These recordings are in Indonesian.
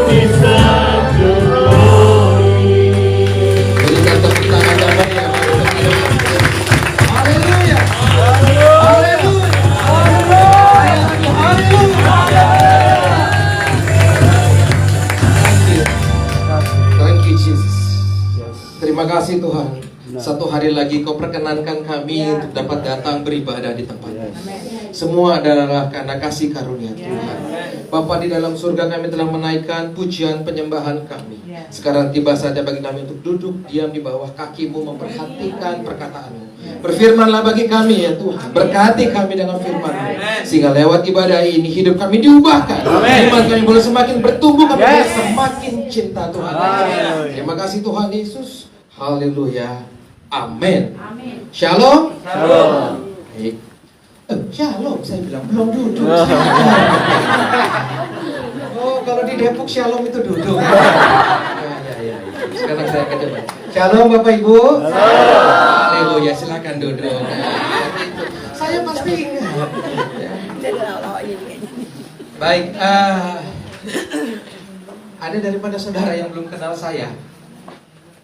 deserve the glory. Berikan tepuk tangan damai yang haleluya. Haleluya. Thank you Jesus. Terima kasih Tuhan. Satu hari lagi Kau perkenankan kami untuk dapat datang beribadah di tempat ini. Semua adalah karena kasih karunia Tuhan. Bapa di dalam surga, kami telah menaikkan pujian penyembahan kami. Sekarang tiba saatnya bagi kami untuk duduk diam di bawah kaki-Mu, memperhatikan perkataan-Mu. Berfirmanlah bagi kami ya Tuhan. Berkati kami dengan firman-Mu, sehingga lewat ibadah ini hidup kami diubahkan. Iman kami boleh semakin bertumbuh, kami boleh semakin cinta Tuhan. Terima kasih Tuhan Yesus. Haleluya. Amin. Shalom. Shalom. Baik. Shalom, saya bilang belum duduk. Oh, kalau di Depok shalom itu duduk. Ya. Sekarang saya akan coba. Shalom Bapak Ibu. Haleluya, silakan duduk. Saya pasti ingat. Baik, ada daripada saudara yang belum kenal saya?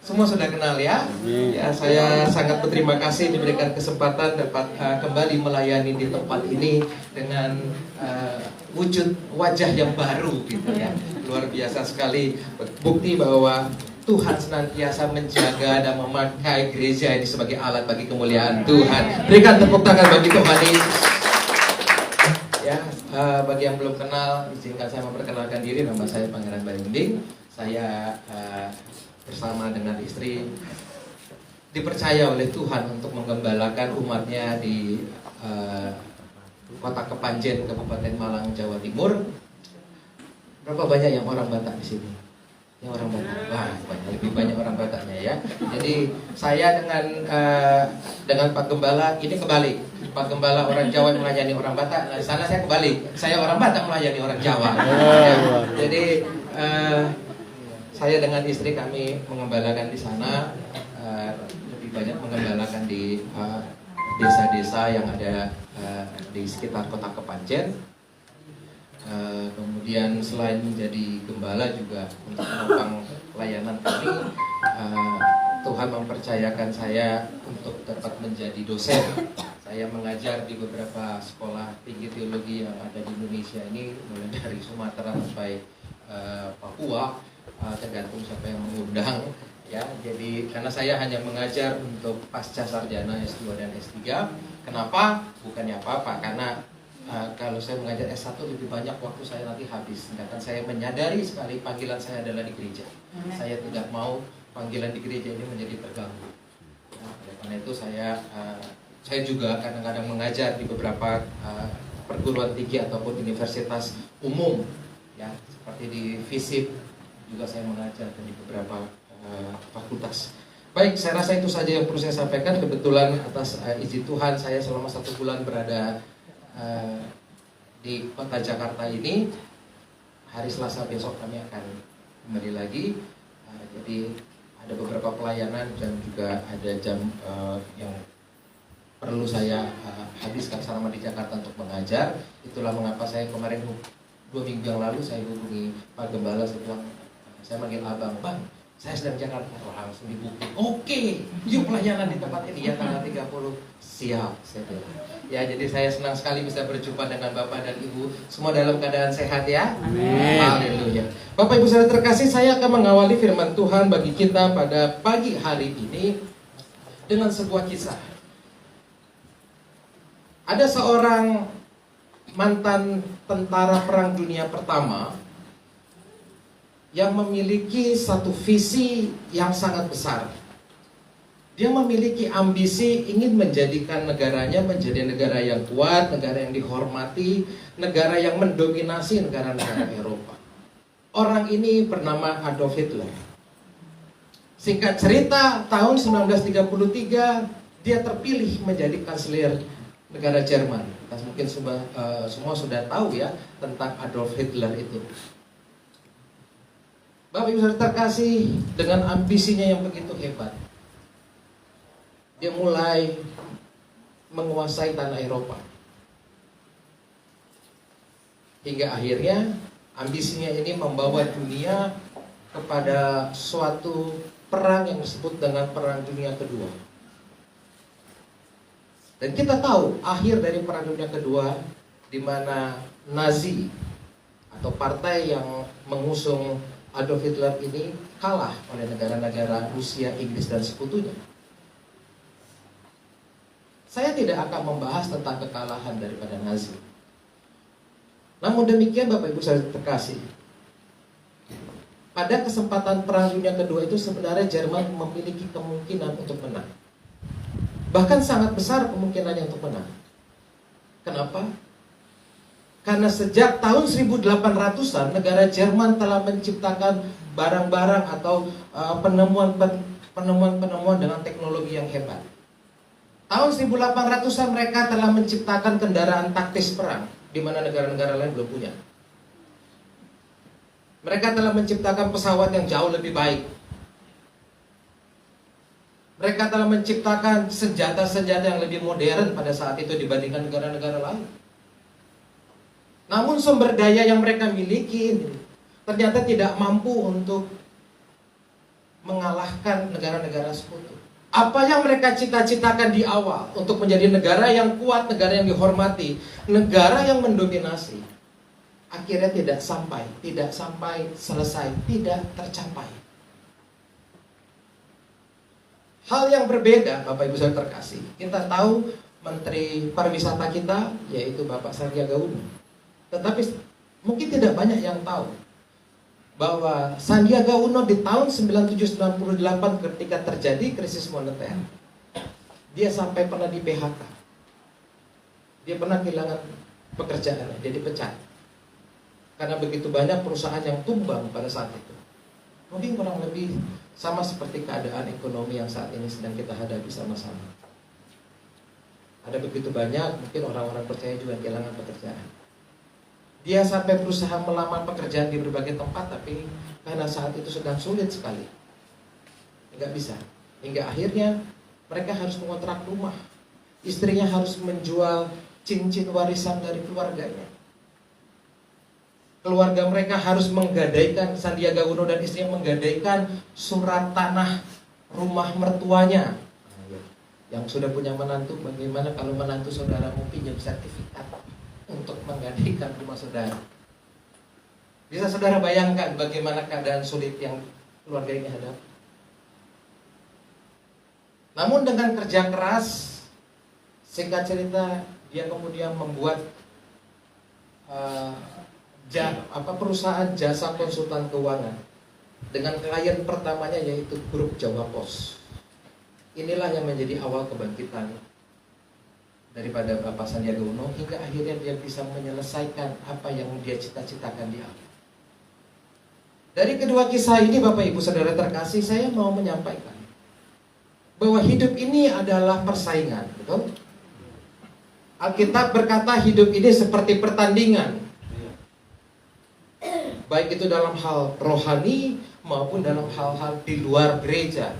Semua sudah kenal ya? Ya, saya sangat berterima kasih diberikan kesempatan dapat kembali melayani di tempat ini dengan wujud wajah yang baru gitu ya. Luar biasa sekali, bukti bahwa Tuhan senantiasa menjaga dan memakai gereja ini sebagai alat bagi kemuliaan Tuhan. Berikan tepuk tangan bagi Tuhan Yesus. Ya, bagi yang belum kenal, izinkan saya memperkenalkan diri. Nama saya Pangeran Bayunding. Saya bersama dengan istri dipercaya oleh Tuhan untuk menggembalakan umatnya di Kota Kepanjen, Kabupaten Malang, Jawa Timur. Berapa banyak yang orang Batak di sini? Yang orang Batak? Wah, banyak, lebih banyak orang Bataknya ya. Jadi saya dengan Pak Gembala ini kebalik. Pak Gembala orang Jawa yang melayani orang Batak. Nah, di sana saya kebalik. Saya orang Batak melayani orang Jawa. Ya. Jadi saya dengan istri kami mengembalakan di sana, lebih banyak mengembalakan di desa-desa yang ada di sekitar Kota Kepanjen. Kemudian selain menjadi gembala juga untuk menopang pelayanan kami, Tuhan mempercayakan saya untuk dapat menjadi dosen. Saya mengajar di beberapa sekolah tinggi teologi yang ada di Indonesia ini, mulai dari Sumatera sampai Papua. Tergantung siapa yang mengundang ya. Jadi karena saya hanya mengajar untuk pasca sarjana S2 dan S3. Kenapa? Bukannya apa-apa, karena kalau saya mengajar S1 lebih banyak waktu saya nanti habis. Sedangkan saya menyadari sekali panggilan saya adalah di gereja. Saya tidak mau panggilan di gereja ini menjadi terganggu. Nah, karena itu saya juga kadang-kadang mengajar di beberapa perguruan tinggi ataupun universitas umum ya, seperti di FISIP juga saya mengajar di beberapa fakultas. Baik, saya rasa itu saja yang perlu saya sampaikan. Kebetulan atas izin Tuhan saya selama 1 bulan berada di kota Jakarta ini. Hari Selasa besok kami akan kembali lagi. Jadi ada beberapa pelayanan dan juga ada jam yang perlu saya habiskan selama di Jakarta untuk mengajar. Itulah mengapa saya kemarin 2 minggu yang lalu saya hubungi Pak Gembala, saya manggil abang, Bang, saya sedang Jakarta. Langsung dibuka. Oke, yuk pelayanan di tempat ini ya tanggal 30. Siap, saya bilang. Ya, jadi saya senang sekali bisa berjumpa dengan Bapak dan Ibu semua dalam keadaan sehat ya. Amin. Haleluya. Bapak Ibu saudara terkasih, saya akan mengawali firman Tuhan bagi kita pada pagi hari ini dengan sebuah kisah. Ada seorang mantan tentara Perang Dunia Pertama yang memiliki satu visi yang sangat besar. Dia memiliki ambisi ingin menjadikan negaranya menjadi negara yang kuat, negara yang dihormati, negara yang mendominasi negara-negara Eropa. Orang ini bernama Adolf Hitler. Singkat cerita, tahun 1933 dia terpilih menjadi kanselir negara Jerman. Kita mungkin semua sudah tahu ya tentang Adolf Hitler itu. Bapak Ibu saudara terkasih, dengan ambisinya yang begitu hebat, dia mulai menguasai tanah Eropa. Hingga akhirnya Ambisinya ini membawa dunia kepada suatu perang yang disebut dengan Perang Dunia Kedua. Dan kita tahu akhir dari Perang Dunia Kedua, di mana Nazi atau partai yang mengusung Adolf Hitler ini kalah oleh negara-negara Rusia, Inggris, dan sekutunya. Saya tidak akan membahas tentang kekalahan daripada Nazi. Namun demikian Bapak Ibu saya terkasih, pada kesempatan Perang Dunia Kedua itu sebenarnya Jerman memiliki kemungkinan untuk menang. Bahkan sangat besar kemungkinannya untuk menang. Kenapa? Karena sejak tahun 1800-an negara Jerman telah menciptakan barang-barang atau penemuan-penemuan dengan teknologi yang hebat. Tahun 1800-an mereka telah menciptakan kendaraan taktis perang, di mana negara-negara lain belum punya. Mereka telah menciptakan pesawat yang jauh lebih baik. Mereka telah menciptakan senjata-senjata yang lebih modern pada saat itu dibandingkan negara-negara lain. Namun sumber daya yang mereka miliki ternyata tidak mampu untuk mengalahkan negara-negara sekutu. Apa yang mereka cita-citakan di awal untuk menjadi negara yang kuat, negara yang dihormati, negara yang mendominasi, akhirnya tidak sampai selesai, tidak tercapai. Hal yang berbeda, Bapak Ibu saya terkasih, kita tahu Menteri Pariwisata kita yaitu Bapak Sandiaga Uno. Tetapi mungkin tidak banyak yang tahu bahwa Sandiaga Uno di tahun 97-98 ketika terjadi krisis moneter, dia sampai pernah di PHK. Dia pernah kehilangan pekerjaan, dia dipecat. Karena begitu banyak perusahaan yang tumbang pada saat itu. Mungkin kurang lebih sama seperti keadaan ekonomi yang saat ini sedang kita hadapi sama-sama. Ada begitu banyak, mungkin orang-orang percaya juga kehilangan pekerjaan. Dia sampai berusaha melamar pekerjaan di berbagai tempat, tapi karena saat itu sedang sulit sekali, nggak bisa. Hingga akhirnya mereka harus mengontrak rumah. Istrinya harus menjual cincin warisan dari keluarganya. Keluarga mereka harus menggadaikan, Sandiaga Uno dan istrinya menggadaikan surat tanah rumah mertuanya. Yang sudah punya menantu, bagaimana kalau menantu saudara mau pinjam sertifikat untuk menggadaikan rumah saudara? Bisa saudara bayangkan bagaimana keadaan sulit yang keluarga ini hadapi. Namun dengan kerja keras, singkat cerita, dia kemudian membuat perusahaan jasa konsultan keuangan dengan klien pertamanya yaitu Grup Jawa Pos. Inilah yang menjadi awal kebangkitan daripada Bapak Sandiaga Uno, hingga akhirnya dia bisa menyelesaikan apa yang dia cita-citakan di awal. Dari kedua kisah ini Bapak Ibu Saudara terkasih, saya mau menyampaikan bahwa hidup ini adalah persaingan, betul? Alkitab berkata hidup ini seperti pertandingan, baik itu dalam hal rohani maupun dalam hal-hal di luar gereja.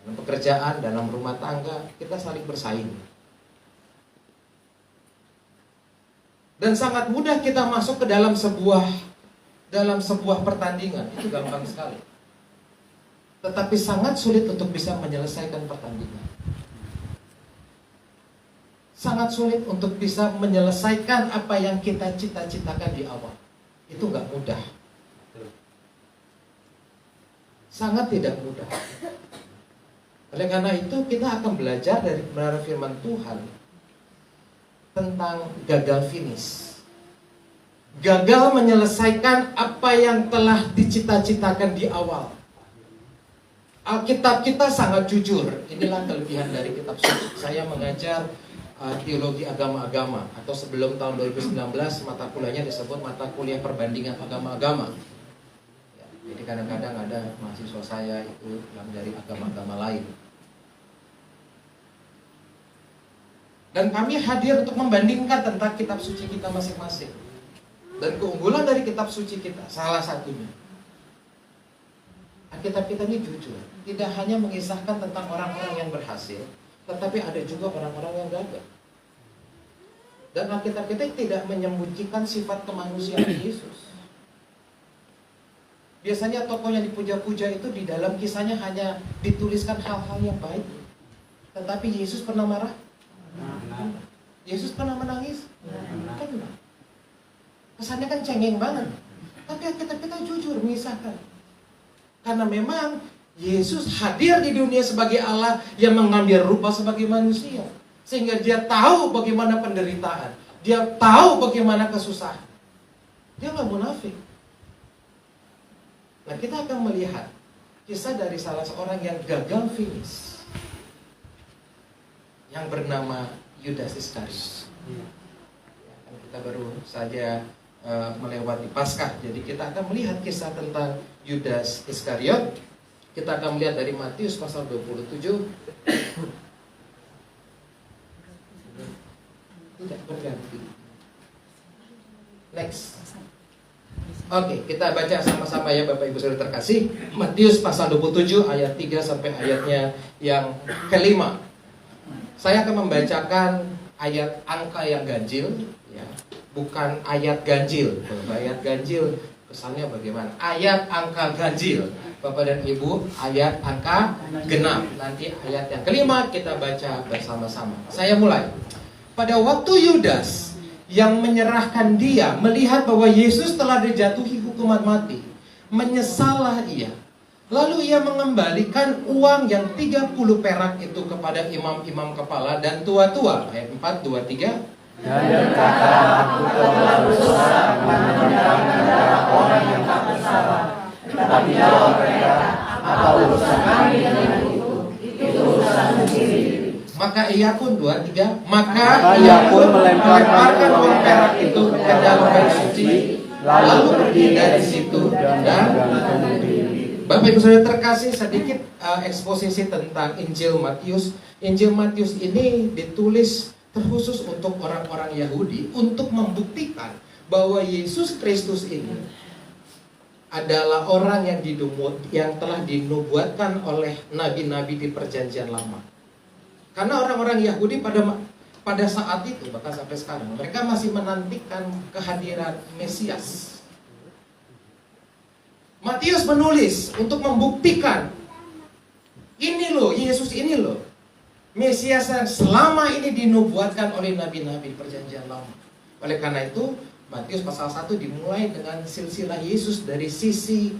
Dalam pekerjaan, dalam rumah tangga, kita saling bersaing. Dan sangat mudah kita masuk ke dalam sebuah pertandingan, itu gampang sekali. Tetapi sangat sulit untuk bisa menyelesaikan pertandingan. Sangat sulit untuk bisa menyelesaikan apa yang kita cita-citakan di awal. Itu nggak mudah. Sangat tidak mudah. Oleh karena itu kita akan belajar dari kebenaran firman Tuhan tentang gagal finish. Gagal menyelesaikan apa yang telah dicita-citakan di awal. Alkitab kita sangat jujur. Inilah kelebihan dari kitab suci. Saya mengajar teologi agama-agama, atau sebelum tahun 2019 mata kuliahnya disebut mata kuliah perbandingan agama-agama. Ya, jadi kadang-kadang ada mahasiswa saya itu yang dari agama-agama lain. Dan kami hadir untuk membandingkan tentang kitab suci kita masing-masing. Dan keunggulan dari kitab suci kita, salah satunya, Alkitab kita ini jujur. Tidak hanya mengisahkan tentang orang-orang yang berhasil, tetapi ada juga orang-orang yang gagal. Dan Alkitab kita tidak menyembunyikan sifat kemanusiaan Yesus. Biasanya tokoh yang dipuja-puja itu di dalam kisahnya hanya dituliskan hal-hal yang baik. Tetapi Yesus pernah marah? Yesus pernah menangis? Pernah. Kesannya kan cengeng banget. Tapi kita jujur mengisahkan. Karena memang Yesus hadir di dunia sebagai Allah yang mengambil rupa sebagai manusia. Sehingga dia tahu bagaimana penderitaan. Dia tahu bagaimana kesusahan. Dia nggak munafik. Nah, kita akan melihat kisah dari salah seorang yang gagal finish, yang bernama Yudas Iskariot. Kita baru saja melewati Paskah, jadi kita akan melihat kisah tentang Yudas Iskariot. Kita akan melihat dari Matius pasal 27. Tidak berganti. Next. Oke, kita baca sama-sama ya Bapak Ibu Saudara terkasih. Matius pasal 27 ayat 3 sampai ayatnya yang kelima. Saya akan membacakan ayat angka yang ganjil ya, bukan ayat ganjil. Ayat ganjil kesannya bagaimana? Ayat angka ganjil. Bapak dan Ibu, ayat angka genap. Nanti ayat yang kelima kita baca bersama-sama. Saya mulai. Pada waktu Yudas yang menyerahkan dia melihat bahwa Yesus telah dijatuhi hukuman mati, menyesallah ia. Lalu ia mengembalikan uang yang 30 perak itu kepada imam-imam kepala dan tua-tua. Ayat 4, 2, 3. Dan berkata, aku telah berdosa menentang antara orang yang tak bersalah. Tetapi jawab mereka, apa urusan kami dengan itu urusan sendiri. Maka ia pun 2, 3. Maka ia pun melemparkan uang perak itu ke dalam air suci, lalu pergi dari situ dan Bapak Ibu Saudara terkasih, sedikit eksposisi tentang Injil Matius. Injil Matius ini ditulis terkhusus untuk orang-orang Yahudi untuk membuktikan bahwa Yesus Kristus ini adalah orang yang telah dinubuatkan oleh nabi-nabi di Perjanjian Lama. Karena orang-orang Yahudi pada saat itu, bahkan sampai sekarang, mereka masih menantikan kehadiran Mesias. Matius menulis untuk membuktikan, ini loh, Yesus ini loh, Mesias yang selama ini dinubuatkan oleh nabi-nabi Perjanjian Lama. Oleh karena itu, Matius pasal 1 dimulai dengan silsilah Yesus dari sisi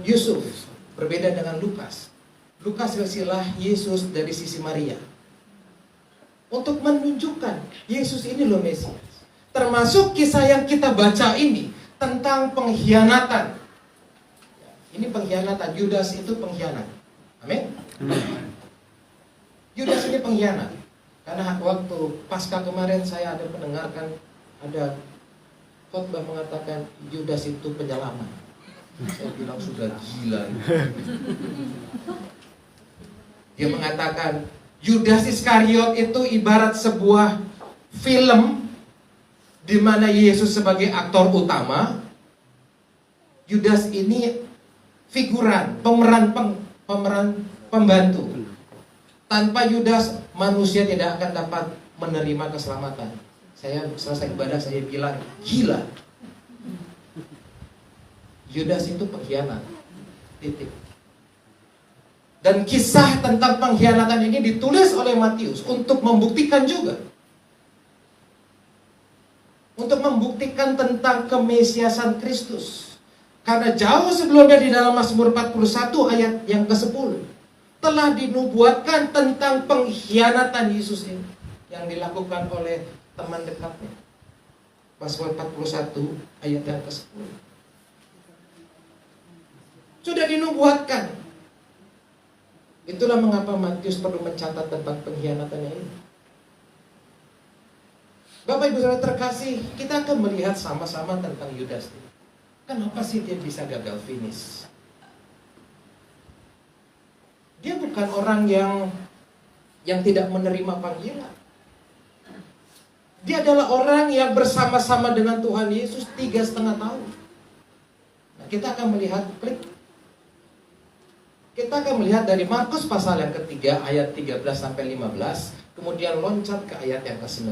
Yusuf, berbeda dengan Lukas. Lukas silsilah Yesus dari sisi Maria. Untuk menunjukkan Yesus ini loh Mesias. Termasuk kisah yang kita baca ini tentang pengkhianatan. Ini pengkhianatan, Yudas itu pengkhianat. Amin. Yudas ini pengkhianat. Karena waktu Paskah kemarin saya ada mendengarkan ada khotbah mengatakan Yudas itu penyelamat. Saya bilang sudah gila. Dia mengatakan Yudas Iskariot itu ibarat sebuah film di mana Yesus sebagai aktor utama, Yudas ini figuran, pemeran pembantu. Tanpa Yudas manusia tidak akan dapat menerima keselamatan. Saya selesai ibadah saya bilang gila. Yudas itu pengkhianat. Titik. Dan kisah tentang pengkhianatan ini ditulis oleh Matius untuk membuktikan juga. Untuk membuktikan tentang kemesiasan Kristus. Karena jauh sebelumnya di dalam Mazmur 41 ayat yang ke-10 telah dinubuatkan tentang pengkhianatan Yesus ini yang dilakukan oleh teman dekatnya. Mazmur 41 ayat yang ke-10. Sudah dinubuatkan. Itulah mengapa Matius perlu mencatat tentang pengkhianatannya ini. Bapak Ibu Saudara terkasih, kita akan melihat sama-sama tentang Yudas ini. Kenapa sih dia bisa gagal finish? Dia bukan orang yang tidak menerima panggilan. Dia adalah orang yang bersama-sama dengan Tuhan Yesus 3,5 tahun. Nah, kita akan melihat Kita akan melihat dari Markus pasal yang ketiga ayat 13 sampai 15, kemudian loncat ke ayat yang ke-19.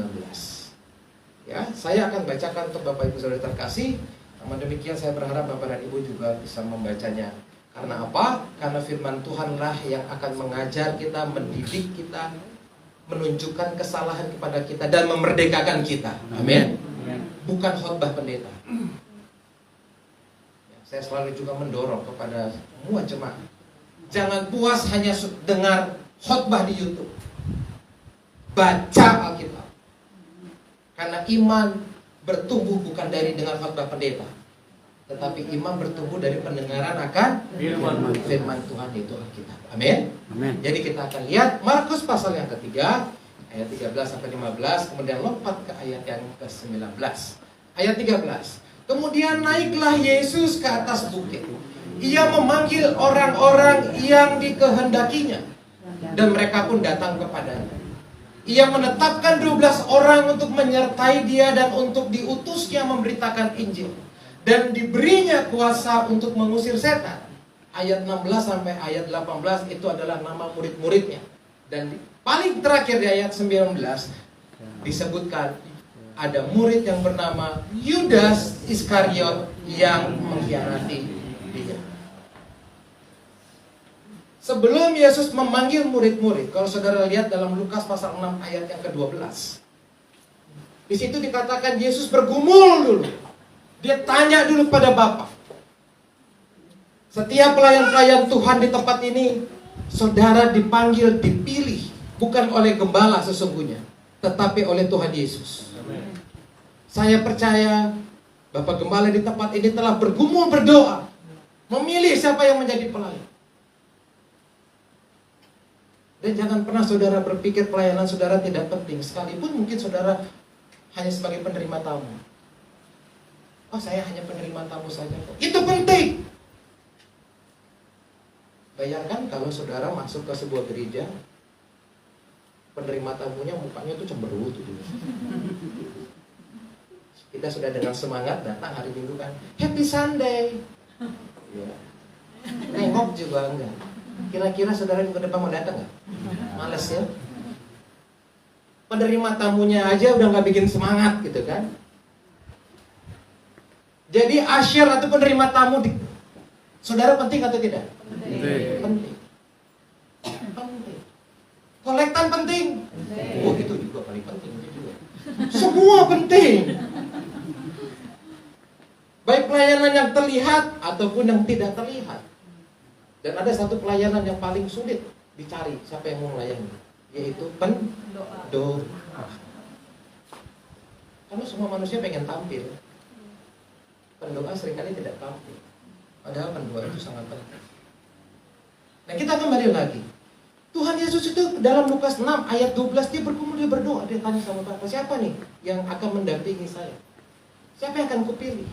Ya, saya akan bacakan untuk Bapak Ibu Saudara terkasih. Namun demikian saya berharap Bapak dan Ibu juga bisa membacanya. Karena apa? Karena firman Tuhanlah yang akan mengajar kita, mendidik kita, menunjukkan kesalahan kepada kita dan memerdekakan kita. Amin. Bukan khotbah pendeta. Ya, saya selalu juga mendorong kepada semua jemaat, jangan puas hanya dengar khotbah di YouTube. Baca Alkitab. Karena iman bertumbuh bukan dari dengar khotbah pendeta, tetapi iman bertumbuh dari pendengaran akan firman Tuhan itu Alkitab. Amin. Jadi kita akan lihat Markus pasal yang ketiga ayat 13 sampai 15, kemudian lompat ke ayat yang ke-19. Ayat 13. Kemudian naiklah Yesus ke atas bukit. Ia memanggil orang-orang yang dikehendakinya, dan mereka pun datang kepadanya. Ia menetapkan 12 orang untuk menyertai dia dan untuk diutusnya memberitakan Injil. Dan diberinya kuasa untuk mengusir setan. Ayat 16 sampai ayat 18 itu adalah nama murid-muridnya. Dan paling terakhir di ayat 19 disebutkan ada murid yang bernama Yudas Iskariot yang mengkhianati dia. Sebelum Yesus memanggil murid-murid, kalau saudara lihat dalam Lukas pasal 6 ayat yang ke-12, di situ dikatakan Yesus bergumul dulu. Dia tanya dulu pada Bapa. Setiap pelayan-pelayan Tuhan di tempat ini, saudara dipanggil, dipilih, bukan oleh gembala sesungguhnya, tetapi oleh Tuhan Yesus. Saya percaya Bapak Gembala di tempat ini telah bergumul berdoa, memilih siapa yang menjadi pelayan. Dan jangan pernah saudara berpikir pelayanan saudara tidak penting, sekalipun mungkin saudara hanya sebagai penerima tamu. Oh, saya hanya penerima tamu saja kok. Itu penting. Bayangkan kalau saudara masuk ke sebuah gereja, penerima tamunya mukanya tuh cemberut gitu. Kita sudah dengan semangat datang hari Minggu kan, Happy Sunday. Ya. Nengok juga enggak. Kira-kira saudara minggu depan mau datang nggak? Males ya. Penerima tamunya aja udah nggak bikin semangat gitu kan. Jadi asyir atau penerima tamu saudara penting atau tidak? Penting. Penting. Kolektan penting. Oh itu juga paling penting itu juga. Semua penting. Baik pelayanan yang terlihat ataupun yang tidak terlihat. Dan ada satu pelayanan yang paling sulit dicari siapa yang mau melayani, yaitu pendoa. Karena semua manusia pengen tampil. Pendoa seringkali tidak tampil. Padahal pendoa itu sangat penting. Nah kita kembali lagi. Tuhan Yesus itu dalam Lukas 6 ayat 12 dia bergumul, dia berdoa, dia tanya sama Bapa, siapa nih yang akan mendampingi saya? Siapa yang akan kupilih?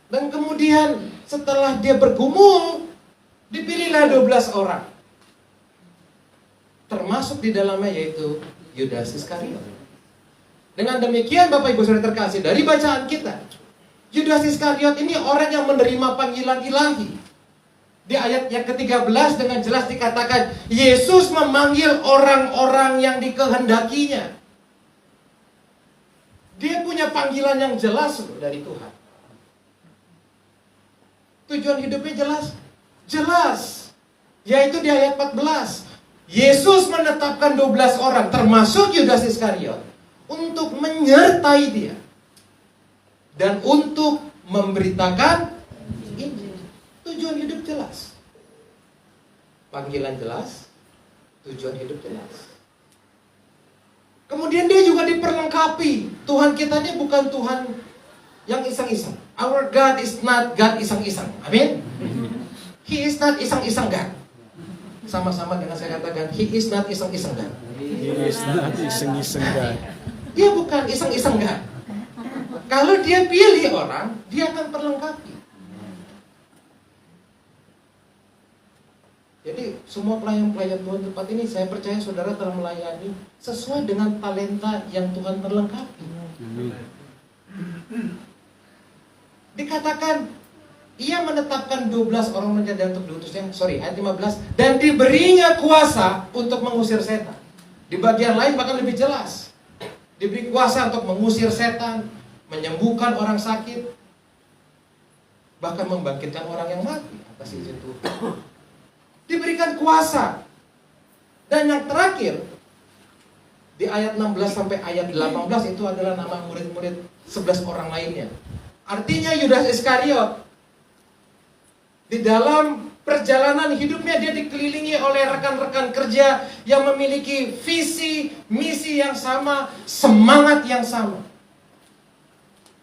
Dan kemudian setelah dia bergumul, dipilihlah 12 orang. Termasuk di dalamnya yaitu Yudas Iskariot. Dengan demikian Bapak Ibu Saudara terkasih, dari bacaan kita, Yudas Iskariot ini orang yang menerima panggilan ilahi. Di ayat yang ke-13 dengan jelas dikatakan, Yesus memanggil orang-orang yang dikehendakinya. Dia punya panggilan yang jelas dari Tuhan. Tujuan hidupnya jelas? Jelas. Yaitu di ayat 14. Yesus menetapkan 12 orang, termasuk Yudas Iskariot, untuk menyertai dia. Dan untuk memberitakan Injil. Tujuan hidup jelas. Panggilan jelas. Tujuan hidup jelas. Kemudian dia juga diperlengkapi. Tuhan kita ini bukan Tuhan yang iseng-iseng. Our God is not God iseng-iseng. Amin. He is not iseng-iseng God. Sama-sama dengan saya katakan, He is not iseng-iseng God. He is not iseng-iseng God. Dia bukan iseng-iseng God. Kalau dia pilih orang, dia akan perlengkapi. Jadi semua pelayan-pelayan Tuhan tempat ini, saya percaya saudara telah melayani sesuai dengan talenta yang Tuhan perlengkapi. Dikatakan ia menetapkan 12 orang menjadi untuk diutusnya, ayat 15, dan diberinya kuasa untuk mengusir setan. Di bagian lain bahkan lebih jelas. Diberi kuasa untuk mengusir setan, menyembuhkan orang sakit, bahkan membangkitkan orang yang mati atas izin Tuhan. Diberikan kuasa. Dan yang terakhir, di ayat 16 sampai ayat 18 itu adalah nama murid-murid 11 orang lainnya. Artinya Yudas Iskariot di dalam perjalanan hidupnya dia dikelilingi oleh rekan-rekan kerja yang memiliki visi, misi yang sama, semangat yang sama.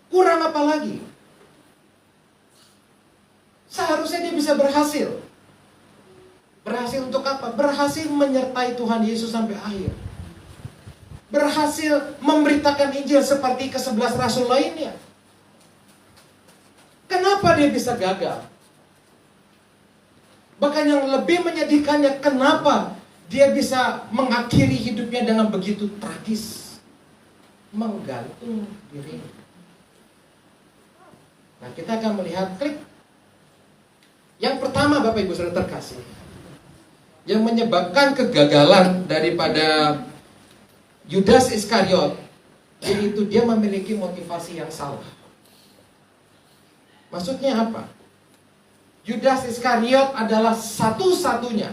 Kurang apa lagi? Seharusnya dia bisa berhasil. Berhasil untuk apa? Berhasil menyertai Tuhan Yesus sampai akhir. Berhasil memberitakan Injil seperti ke-11 rasul lainnya. Kenapa dia bisa gagal? Bahkan yang lebih menyedihkannya, kenapa dia bisa mengakhiri hidupnya dengan begitu tragis? Menggantung diri. Nah, kita akan melihat klik. Yang pertama, Bapak Ibu Saudara terkasih, yang menyebabkan kegagalan daripada Yudas Iskariot, yaitu dia memiliki motivasi yang salah. Maksudnya apa? Yudas Iskariot adalah satu-satunya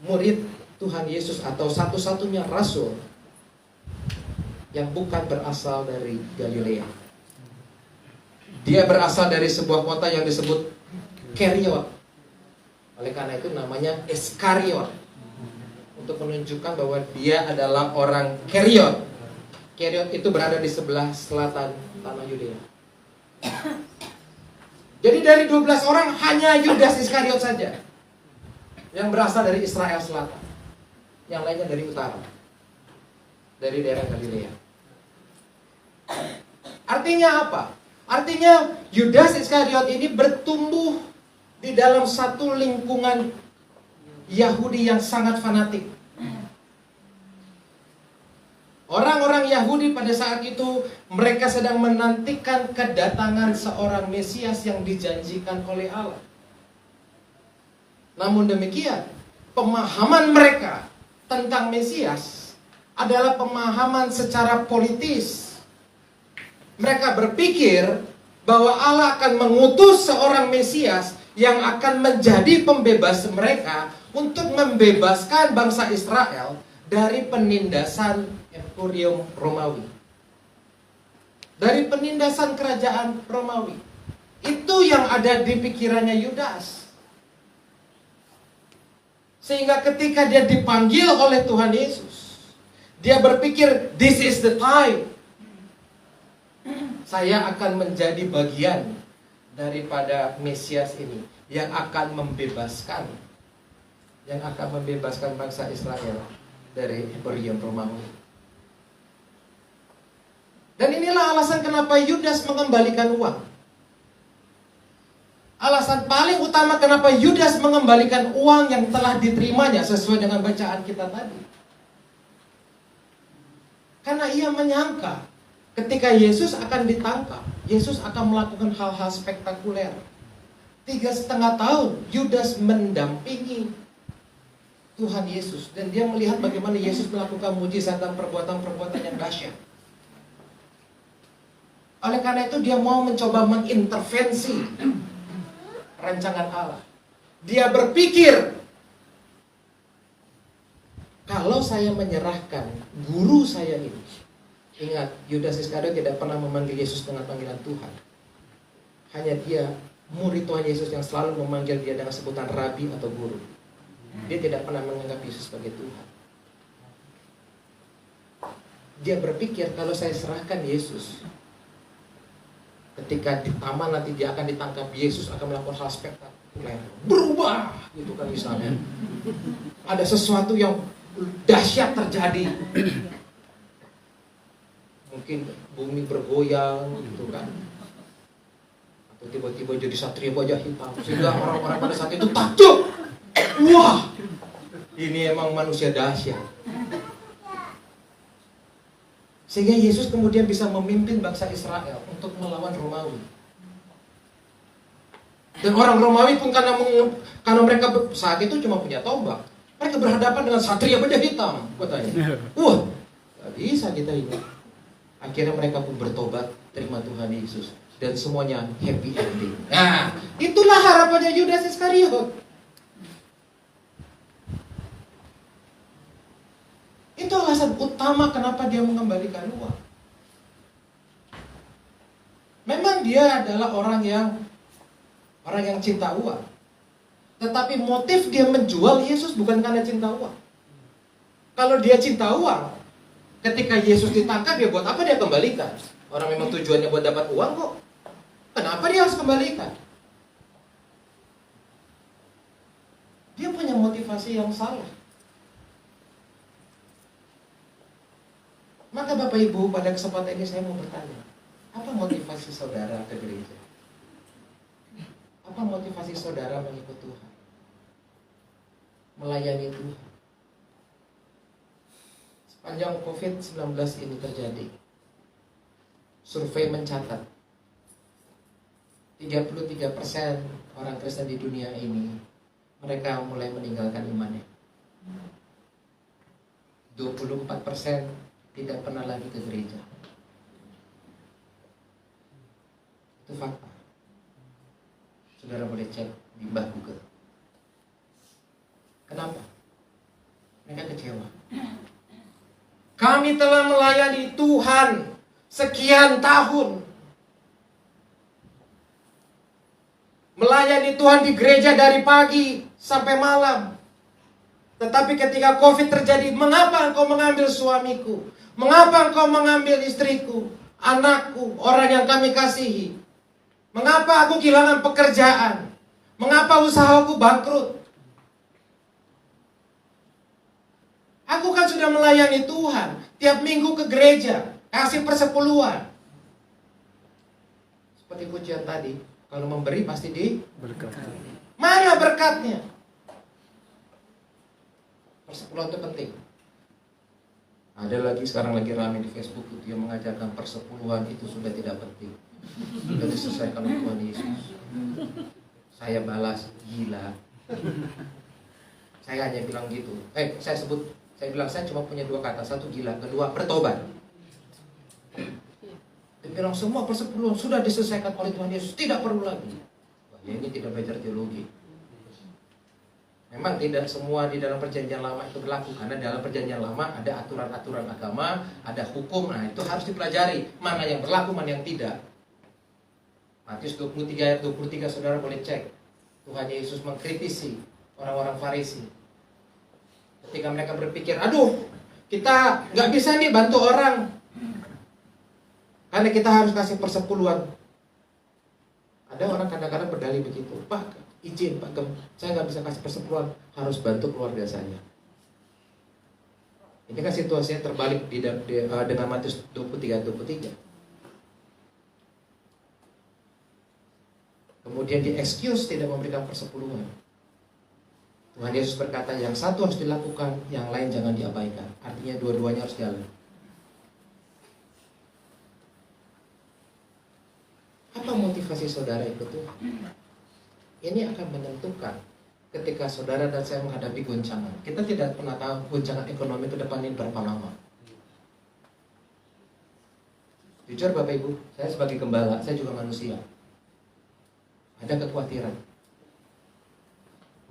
murid Tuhan Yesus atau satu-satunya rasul yang bukan berasal dari Galilea. Dia berasal dari sebuah kota yang disebut Keriot. Oleh karena itu namanya Iskariot, untuk menunjukkan bahwa dia adalah orang Keriot. Keriot itu berada di sebelah selatan tanah Yudea. Jadi dari 12 orang hanya Yudas Iskariot saja yang berasal dari Israel Selatan. Yang lainnya dari utara, dari daerah Galilea. Artinya apa? Artinya Yudas Iskariot ini bertumbuh di dalam satu lingkungan Yahudi yang sangat fanatik. Orang-orang Yahudi pada saat itu mereka sedang menantikan kedatangan seorang Mesias yang dijanjikan oleh Allah. Namun demikian, pemahaman mereka tentang Mesias adalah pemahaman secara politis. Mereka berpikir bahwa Allah akan mengutus seorang Mesias yang akan menjadi pembebas mereka untuk membebaskan bangsa Israel dari penindasan Emporium Romawi, dari penindasan kerajaan Romawi. Itu yang ada di pikirannya Yudas. Sehingga ketika dia dipanggil oleh Tuhan Yesus, dia berpikir, this is the time. Saya akan menjadi bagian daripada Mesias ini yang akan membebaskan bangsa Israel dari Emporium Romawi. Dan inilah alasan kenapa Yudas mengembalikan uang. Alasan paling utama kenapa Yudas mengembalikan uang yang telah diterimanya sesuai dengan bacaan kita tadi. Karena ia menyangka ketika Yesus akan ditangkap, Yesus akan melakukan hal-hal spektakuler. 3,5 tahun Yudas mendampingi Tuhan Yesus, dan dia melihat bagaimana Yesus melakukan mujizat dan perbuatan-perbuatan yang dahsyat. Oleh karena itu dia mau mencoba mengintervensi rancangan Allah. Dia berpikir, kalau saya menyerahkan guru saya ini, ingat, Yudas Iskariot tidak pernah memanggil Yesus dengan panggilan Tuhan. Hanya dia, murid Tuhan Yesus, yang selalu memanggil dia dengan sebutan Rabi atau Guru. Dia tidak pernah menganggap Yesus sebagai Tuhan. Dia berpikir, kalau saya serahkan Yesus, ketika di taman nanti dia akan ditangkap, Yesus akan melakukan hal spektakuler, berubah, gitu kan misalnya. Ada sesuatu yang dahsyat terjadi. Mungkin bumi bergoyang, gitu kan. Atau tiba-tiba jadi satria wajah hitam, sehingga orang-orang pada saat itu takjub. Wah, ini emang manusia dahsyat. Sehingga Yesus kemudian bisa memimpin bangsa Israel untuk melawan Romawi. Dan orang Romawi pun karena mereka saat itu cuma punya tombak, Mereka berhadapan dengan satria baja hitam, katanya. Wah, gak bisa kita ini. Akhirnya mereka pun bertobat, terima Tuhan Yesus, dan semuanya happy ending. Nah, itulah harapannya Yudas Iskariot. Itu alasan utama kenapa dia mengembalikan uang. Memang dia adalah orang yang cinta uang. Tetapi motif dia menjual Yesus bukan karena cinta uang. Kalau dia cinta uang, ketika Yesus ditangkap, ya buat apa dia kembalikan? Orang memang tujuannya buat dapat uang kok. Kenapa dia harus kembalikan? Dia punya motivasi yang salah. Maka Bapak Ibu, pada kesempatan ini saya mau bertanya, apa motivasi saudara ke gereja? Apa motivasi saudara mengikut Tuhan? Melayani Tuhan. Sepanjang COVID-19 ini terjadi, survei mencatat 33% orang Kristen di dunia ini, mereka mulai meninggalkan imannya. 24% tidak pernah lagi ke gereja. Itu fakta. Saudara boleh cek di Mbah Google. Kenapa? Mereka kecewa. Kami telah melayani Tuhan sekian tahun. Melayani Tuhan di gereja dari pagi sampai malam. Tetapi ketika COVID terjadi, mengapa engkau mengambil suamiku? Mengapa engkau mengambil istriku, anakku, orang yang kami kasihi? Mengapa aku kehilangan pekerjaan? Mengapa usahaku bangkrut? Aku kan sudah melayani Tuhan, tiap minggu ke gereja, kasih persepuluhan. Seperti pujian tadi, kalau memberi pasti Berkati. mana berkatnya? Persepuluhan itu penting. Ada lagi sekarang lagi ramai di Facebook itu yang mengajarkan persepuluhan itu sudah tidak penting. Sudah diselesaikan oleh Tuhan Yesus. Saya balas, gila. Saya hanya bilang gitu. Saya bilang saya cuma punya dua kata. Satu gila, kedua bertobat. Dia bilang semua persepuluhan sudah diselesaikan oleh Tuhan Yesus, tidak perlu lagi. Wah, ya ini tidak belajar teologi. Memang tidak semua di dalam perjanjian lama itu berlaku, karena dalam perjanjian lama ada aturan-aturan agama, ada hukum. Nah, itu harus dipelajari, mana yang berlaku, mana yang tidak. Matius 23 ayat 23, saudara boleh cek. Tuhan Yesus mengkritisi orang-orang Farisi. Ketika mereka berpikir, aduh, kita nggak bisa nih bantu orang, karena kita harus kasih persepuluhan. Ada orang kadang-kadang berdalih begitu, Pak, izin Pak Gem, saya nggak bisa kasih persepuluhan, harus bantu keluarga saya. Ini kan situasinya terbalik dengan Matius 23. Kemudian di excuse tidak memberikan persepuluhan. Tuhan Yesus berkata, yang satu harus dilakukan, yang lain jangan diabaikan. Artinya dua-duanya harus jalan. Apa motivasi saudara ikut Tuhan? Ini akan menentukan ketika saudara dan saya menghadapi goncangan. Kita tidak pernah tahu goncangan ekonomi ke depan ini berapa lama. Jujur Bapak Ibu, saya sebagai gembala, saya juga manusia. Ada kekhawatiran.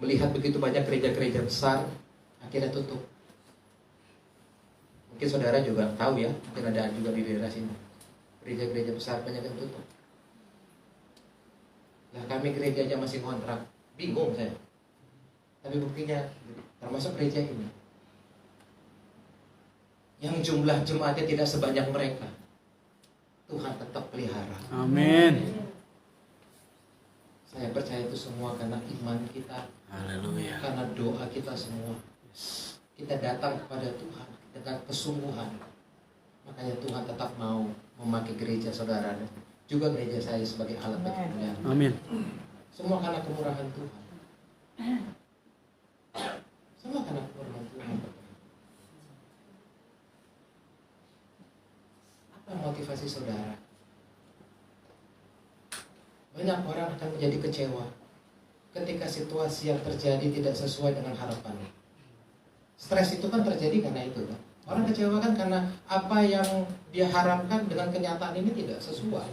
Melihat begitu banyak gereja-gereja besar, akhirnya tutup. Mungkin saudara juga tahu ya, mungkin ada juga di daerah sini. Gereja-gereja besar banyak yang tutup. Nah, kami gerejanya masih kontrak, bingung saya. Tapi buktinya, termasuk gereja ini, yang jumlah jemaatnya tidak sebanyak mereka, Tuhan tetap pelihara. Amin. Saya percaya itu semua karena iman kita, Haleluya. karena doa kita semua. Kita datang kepada Tuhan dengan kesungguhan. Makanya Tuhan tetap mau memakai gereja saudara, juga gereja saya sebagai alat bagi kemuliaan. Amin. Semua karena kemurahan Tuhan. Semua karena kemurahan Tuhan. Apa motivasi saudara? Banyak orang akan menjadi kecewa ketika situasi yang terjadi tidak sesuai dengan harapannya. Stres itu kan terjadi karena itu kan. Orang kecewa kan karena apa yang dia harapkan dengan kenyataan ini tidak sesuai.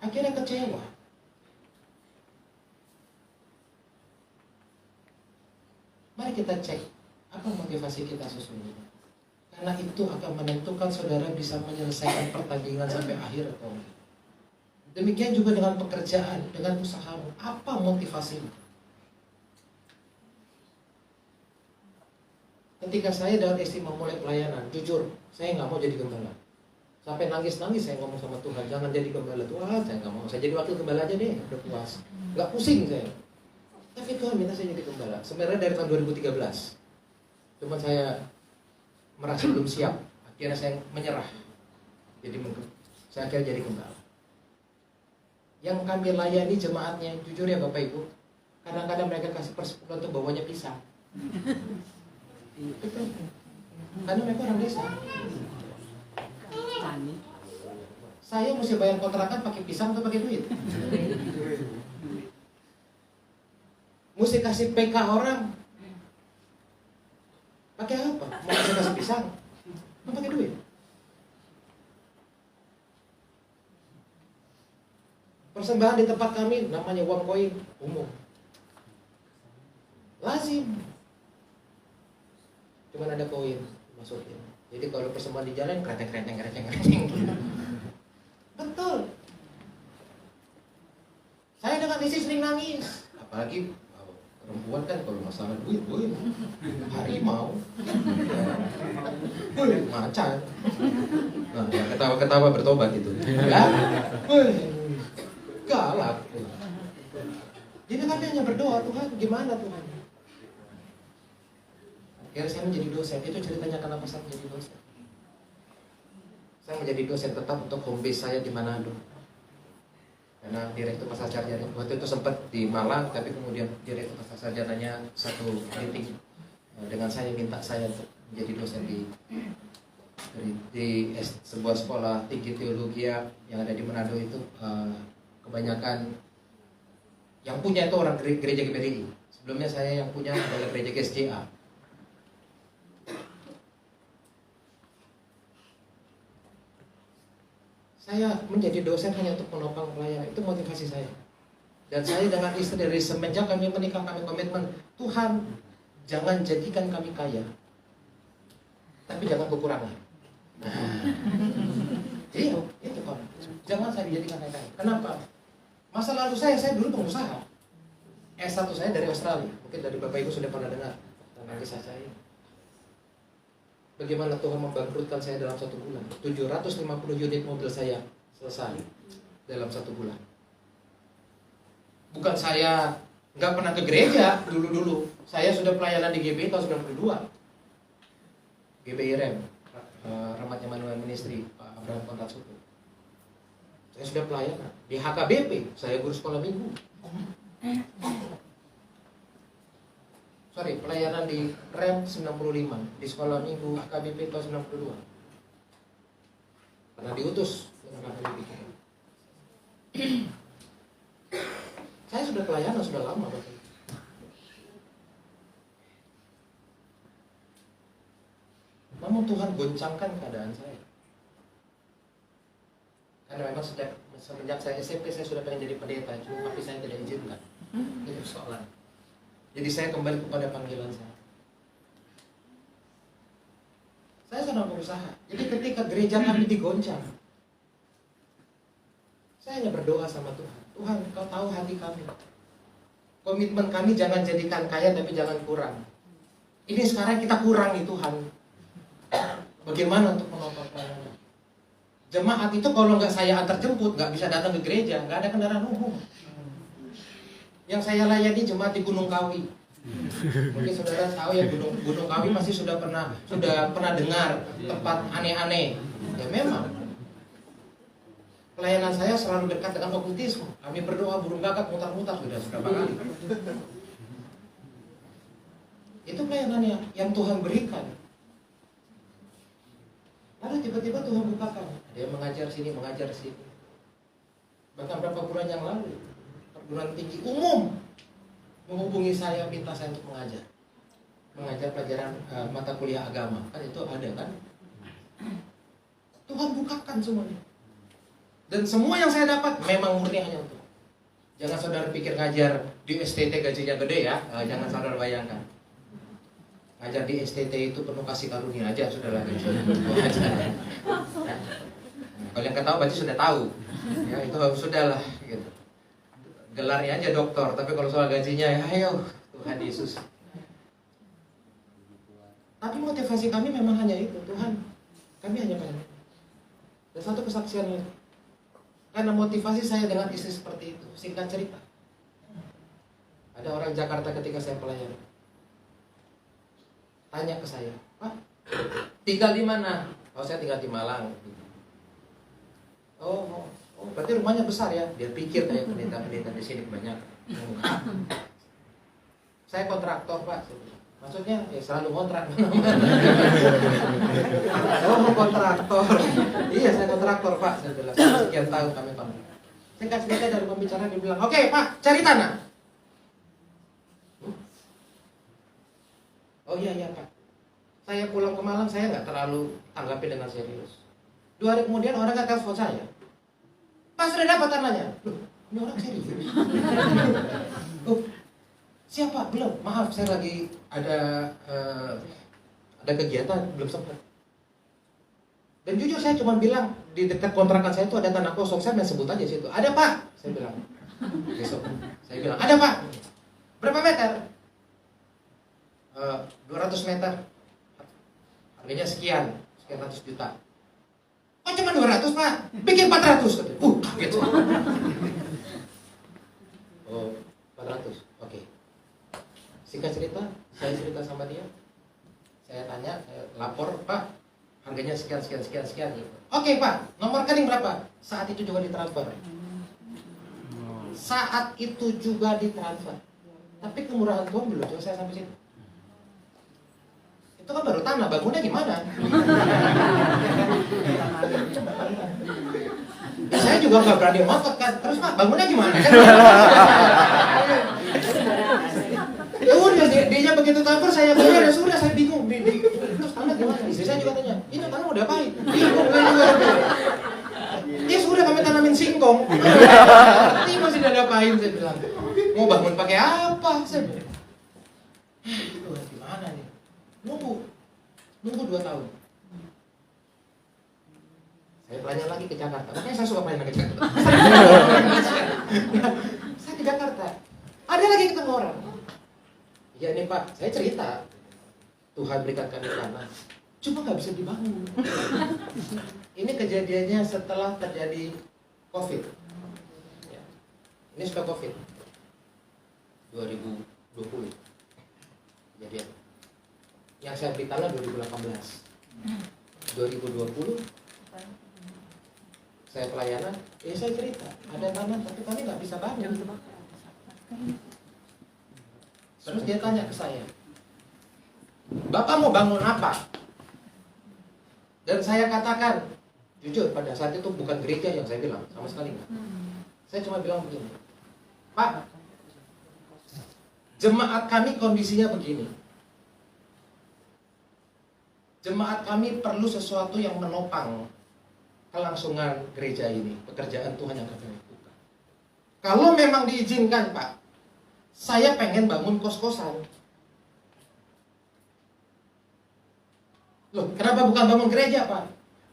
Akhirnya kecewa. Mari kita cek apa motivasi kita sesungguhnya. Karena itu akan menentukan saudara bisa menyelesaikan pertandingan sampai akhir atau enggak. Demikian juga dengan pekerjaan, dengan usahamu. Apa motivasimu? Ketika saya dan istri memulai pelayanan, jujur, saya nggak mau jadi gembala. Sampai nangis-nangis saya ngomong sama Tuhan, jangan jadi gembala. Tuhan, saya nggak mau. Saya jadi wakil gembala aja deh, udah puas. Nggak pusing saya. Tapi Tuhan minta saya jadi gembala. Sebenarnya dari tahun 2013. Cuma saya merasa belum siap. Akhirnya saya menyerah. Saya akhirnya jadi gembala. Yang kami layani jemaatnya, jujur ya Bapak Ibu, kadang-kadang mereka kasih persepuluhan untuk bawanya pisang. Betul. Karena mereka orang desa. Saya mesti bayar kontrakan pakai pisang atau pakai duit? Mesti kasih PK orang pakai apa? Mau kasih pisang? Mau pakai duit? Persembahan di tempat kami namanya uang koin umum. Lazim. Cuman ada koin masukin. Jadi kalau persembahan di jalan kreteng. Betul. Saya dengan istri sering nangis. Apalagi perempuan kan kalau masalah duit, harimau. Macan. Nah, ya ketawa-ketawa bertobat itu. Ya. Galak. Jadi kami hanya berdoa, Tuhan gimana Tuhan? Akhirnya saya menjadi dosen. Itu ceritanya kenapa saya menjadi dosen. Saya menjadi dosen tetap untuk home base saya di Manado. Karena direktur pasar sarjana waktu itu sempat di Malang, tapi kemudian direktur pasar sarjananya satu meeting dengan saya, minta saya untuk menjadi dosen di sebuah sekolah tinggi teologi yang ada di Manado itu. Kebanyakan yang punya itu orang gereja GPDI. Sebelumnya saya yang punya adalah gereja GSJA. Saya menjadi dosen hanya untuk menopang pelayanan. Itu motivasi saya. Dan saya dengan istri dari semenjak kami menikah, kami komitmen, Tuhan jangan jadikan kami kaya, tapi jangan kekurangan. Iya, itu Pak. Jangan saya dijadikan kaya. Kenapa? Masa lalu saya dulu pengusaha. S1 saya dari Australia. Mungkin dari Bapak Ibu sudah pernah dengar tentang kisah saya. Bagaimana Tuhan membangkrutkan saya dalam 1 bulan. 750 unit mobil saya selesai dalam 1 bulan. Bukan saya nggak pernah ke gereja dulu. Saya sudah pelayanan di GBI tahun 92. GBI REM, Ramatnya Manuel Ministry, Pak Abraham Kontatsuto. Saya sudah pelayanan di HKBP, saya guru sekolah minggu. Pelayanan di REM 95, di sekolah minggu HKBP tahun 92. Pernah diutus dengan HKBP. Saya sudah pelayanan sudah lama. Namun Tuhan goncangkan keadaan saya. Karena memang semenjak saya SMP saya sudah pengen jadi pendeta, cuma tapi saya tidak izinkan. Itu persoalan. Jadi saya kembali kepada panggilan saya. Saya sedang berusaha. Jadi ketika gereja kami digoncang, saya hanya berdoa sama Tuhan. Tuhan, Kau tahu hati kami. Komitmen kami jangan jadikan kaya tapi jangan kurang. Ini sekarang kita kurang nih Tuhan. Bagaimana untuk menopang pelayanan? Jemaat itu kalau nggak saya antar jemput, nggak bisa datang ke gereja, nggak ada kendaraan umum. Yang saya layani jemaat di Gunung Kawi. Mungkin saudara tahu ya Gunung Kawi pasti sudah pernah dengar tempat aneh-aneh. Ya memang. Pelayanan saya selalu dekat dengan okultisme. Kami berdoa burung gagak mutar-mutar sudah berapa kali. Itu pelayanannya yang Tuhan berikan. Lalu tiba-tiba Tuhan bukakan. Ada yang mengajar sini. Bahkan berapa bulan yang lalu, perguruan tinggi umum menghubungi saya, minta saya untuk mengajar. mengajar pelajaran mata kuliah agama. Kan itu ada kan? Tuhan bukakan semuanya. Dan semua yang saya dapat memang murni hanya untuk. Jangan saudara pikir ngajar di STT gajinya gede ya. Jangan saudara bayangkan. Ngajar di STT itu penuh kasih karunia aja saudara gajinya. Kalau yang ketahui berarti sudah tahu. Ya itu sudahlah gitu. Gelarnya aja doktor, tapi kalau soal gajinya ya ayo Tuhan Yesus. Tapi motivasi kami memang hanya itu, Tuhan. Kami hanya pengen. Dan satu kesaksian ini. Karena motivasi saya dengan istri seperti itu. Singkat cerita. Ada orang Jakarta ketika saya pelayanan. Tanya ke saya, Pak, tinggal di mana? Oh, saya tinggal di Malang. Oh, berarti rumahnya besar ya? Dia pikir kayak pendeta-pendeta di sini banyak. Saya kontraktor, Pak. Maksudnya ya selalu kontrak. Oh, kontraktor. Iya, saya kontraktor, Pak. Saya bilang sekian tahun kami kontrak. Singkat cerita dari pembicaraan dia bilang, oke, Pak, cari tanah. Oh iya Pak. Saya pulang ke Malang, saya nggak terlalu tanggapi dengan serius. 2 hari kemudian orang nggak telepon saya. Pak, sudah dapat tanahnya. Loh, ini orang serius. Oh, siapa? Belum. Maaf, saya lagi ada kegiatan, belum sempat. Dan jujur saya cuma bilang di dekat kontrakan saya itu ada tanah kosong, saya main sebut aja situ. Ada Pak, saya bilang. Besok saya bilang, ada Pak. Berapa meter? 200 meter. Harganya sekian ratus juta. Oh cuma 200 Pak, bikin 400 katanya. Kaget. Oh 400, oke. Singkat cerita, saya cerita sama dia. Saya tanya, saya lapor, Pak, harganya sekian. Oke Pak, nomor rekening berapa? Saat itu juga ditransfer. Tapi kemurahan Tuhan belum selesai sampai situ. Itu kan baru tanah, bangunnya gimana? Ya, saya juga nggak berani ngotot kan. Terus Pak, bangunnya gimana? Ya udah, dia begitu transfer saya bayar, ya sudah saya bingung. Terus tanah gimana? Istri saya juga tanya, ini tanah udah diapain? Bingung juga. Ya sudah kami tanamin singkong. Ini masih ada diapain, saya bilang. Mau bangun pakai apa? Saya bilang. Gimana nih? Nunggu 2 tahun. Saya pelayanan lagi ke Jakarta. Makanya saya suka pelayanan ke Jakarta. Saya ke Jakarta. Ada lagi ketemu orang. Ya ini Pak, saya cerita. Tuhan berikan kami tanah. Cuma nggak bisa dibangun. Ini kejadiannya setelah terjadi COVID. Ya. Ini sudah COVID. 2020. Kejadian. Yang saya beri tanah 2018. 2020 saya pelayanan, saya cerita ada tanah tapi kami nggak bisa bangun. Terus dia tanya ke saya, Bapak mau bangun apa? Dan saya katakan, jujur pada saat itu bukan gereja yang saya bilang, sama sekali enggak. Saya cuma bilang begini, Pak, jemaat kami kondisinya begini. Jemaat kami perlu sesuatu yang menopang kelangsungan gereja ini, pekerjaan Tuhan yang kami lakukan. Kalau memang diizinkan Pak, saya pengen bangun kos-kosan. Loh, kenapa bukan bangun gereja Pak?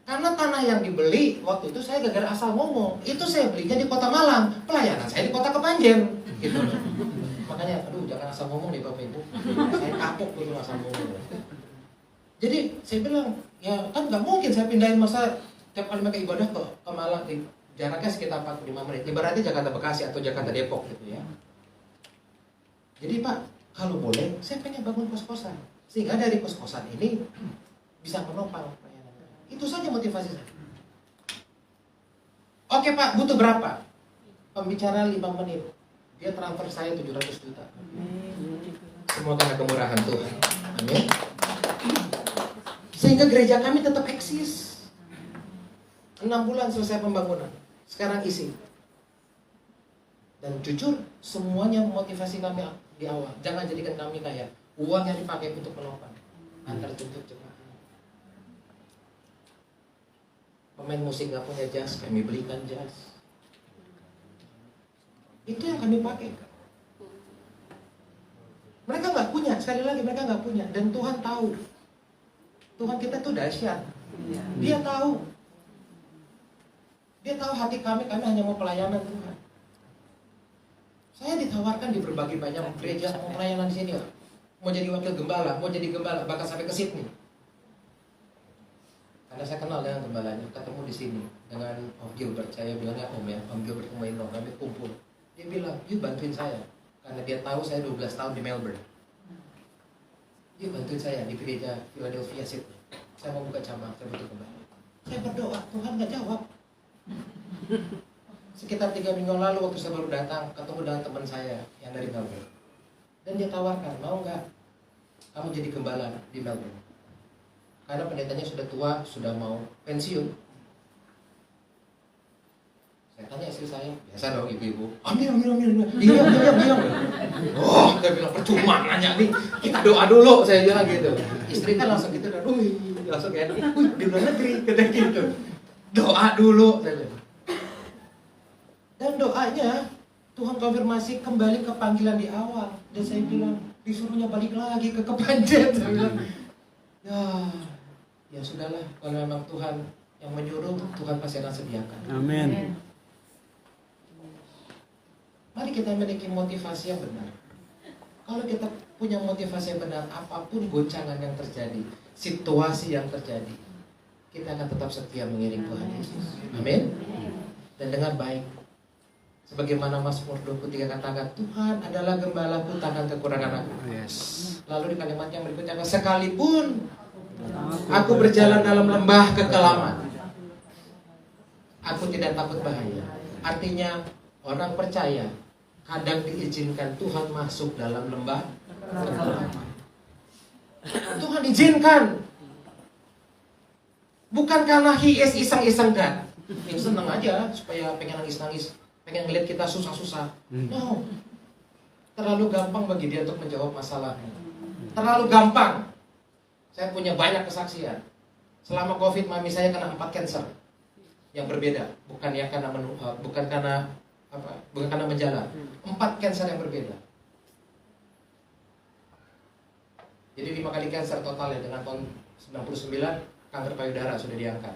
Karena tanah yang dibeli waktu itu saya gara-gara asal ngomong. Itu saya belinya di Kota Malang, pelayanan saya di Kota Kepanjen. Gitu. Makanya, aduh jangan asal ngomong nih Bapak Ibu. Saya kapok gitu asal ngomong. Jadi saya bilang, ya kan nggak mungkin saya pindahin masa tiap kali mereka ibadah ke Malang, jaraknya sekitar 45 menit. Ibaratnya Jakarta Bekasi atau Jakarta Depok gitu ya. Jadi Pak, kalau boleh, saya pengen bangun kos-kosan. Sehingga dari kos-kosan ini bisa menopang pelayanan. Itu saja motivasi saya. Oke Pak, butuh berapa? Pembicara 5 menit. Dia transfer saya 700 juta. Semua karena kemurahan Tuhan. Amin. Sehingga gereja kami tetap eksis. 6 bulan selesai pembangunan. Sekarang isi. Dan jujur, semuanya motivasi kami di awal. Jangan jadikan kami kayak, Uang yang dipakai untuk menopang antar jemput jemaat. Pemain musik nggak punya jas, kami belikan jas. Itu yang kami pakai. Mereka nggak punya, sekali lagi mereka nggak punya. Dan Tuhan tahu. Tuhan kita tuh dahsyat. Dia tahu. Dia tahu hati kami hanya mau pelayanan Tuhan. Saya ditawarkan di berbagai banyak gereja, mau pelayanan di sini, mau jadi wakil gembala, bahkan sampai ke Sydney. Karena saya kenal dengan gembalanya, ketemu di sini dengan Om Gilbert. Saya bilangnya Om ya, Om Gilbert Kumaino, kami kumpul. Dia bilang, "You bantuin saya." Karena dia tahu saya 12 tahun di Melbourne. "You bantuin saya di gereja Philadelphia Sydney. Saya mau buka cabang, saya butuh gembala." Saya berdoa, Tuhan nggak jawab. Sekitar 3 minggu lalu waktu saya baru datang, ketemu dengan teman saya yang dari Melbourne. Dan dia tawarkan, "Mau nggak kamu jadi gembala di Melbourne?" Karena pendetanya sudah tua, sudah mau pensiun. Saya tanya istri saya, biasa dong ibu-ibu, ambil. Iya. Oh, saya bilang percuma nanya nih, kita doa dulu, saya bilang gitu. Istri kan langsung gitu, dan langsung kayak, di luar negeri, kata gitu. Doa dulu, saya bilang. Dan doanya, Tuhan konfirmasi kembali ke panggilan di awal. Dan saya bilang, disuruhnya balik lagi ke Kepanjen. Saya bilang, ya sudahlah, kalau memang Tuhan yang menyuruh, Tuhan pasti akan sediakan. Amin. Mari kita memiliki motivasi yang benar. Kalau kita punya motivasi yang benar, apapun goncangan yang terjadi, situasi yang terjadi, kita akan tetap setia mengiring Tuhan Yesus. Amin. Dan dengan baik, sebagaimana Mazmur 23 katakan, Tuhan adalah gembalaku, takkan kekurangan aku. Yes. Lalu di kalimat yang berikutnya, sekalipun aku berjalan dalam lembah kekelaman, aku tidak takut bahaya. Artinya orang percaya kadang diizinkan Tuhan masuk dalam lembah kekelaman. Tuhan izinkan, bukan karena he is iseng-iseng kan. Ini senang aja supaya pengen nangis-nangis, pengen ngeliat kita susah-susah. No, terlalu gampang bagi dia untuk menjawab masalahnya. Terlalu gampang. Saya punya banyak kesaksian. Selama COVID, mami saya kena 4 kanker yang berbeda, bukan karena menjala. 4 kanker yang berbeda. Jadi 5 kali kanker total ya, dengan tahun 99 kanker payudara sudah diangkat.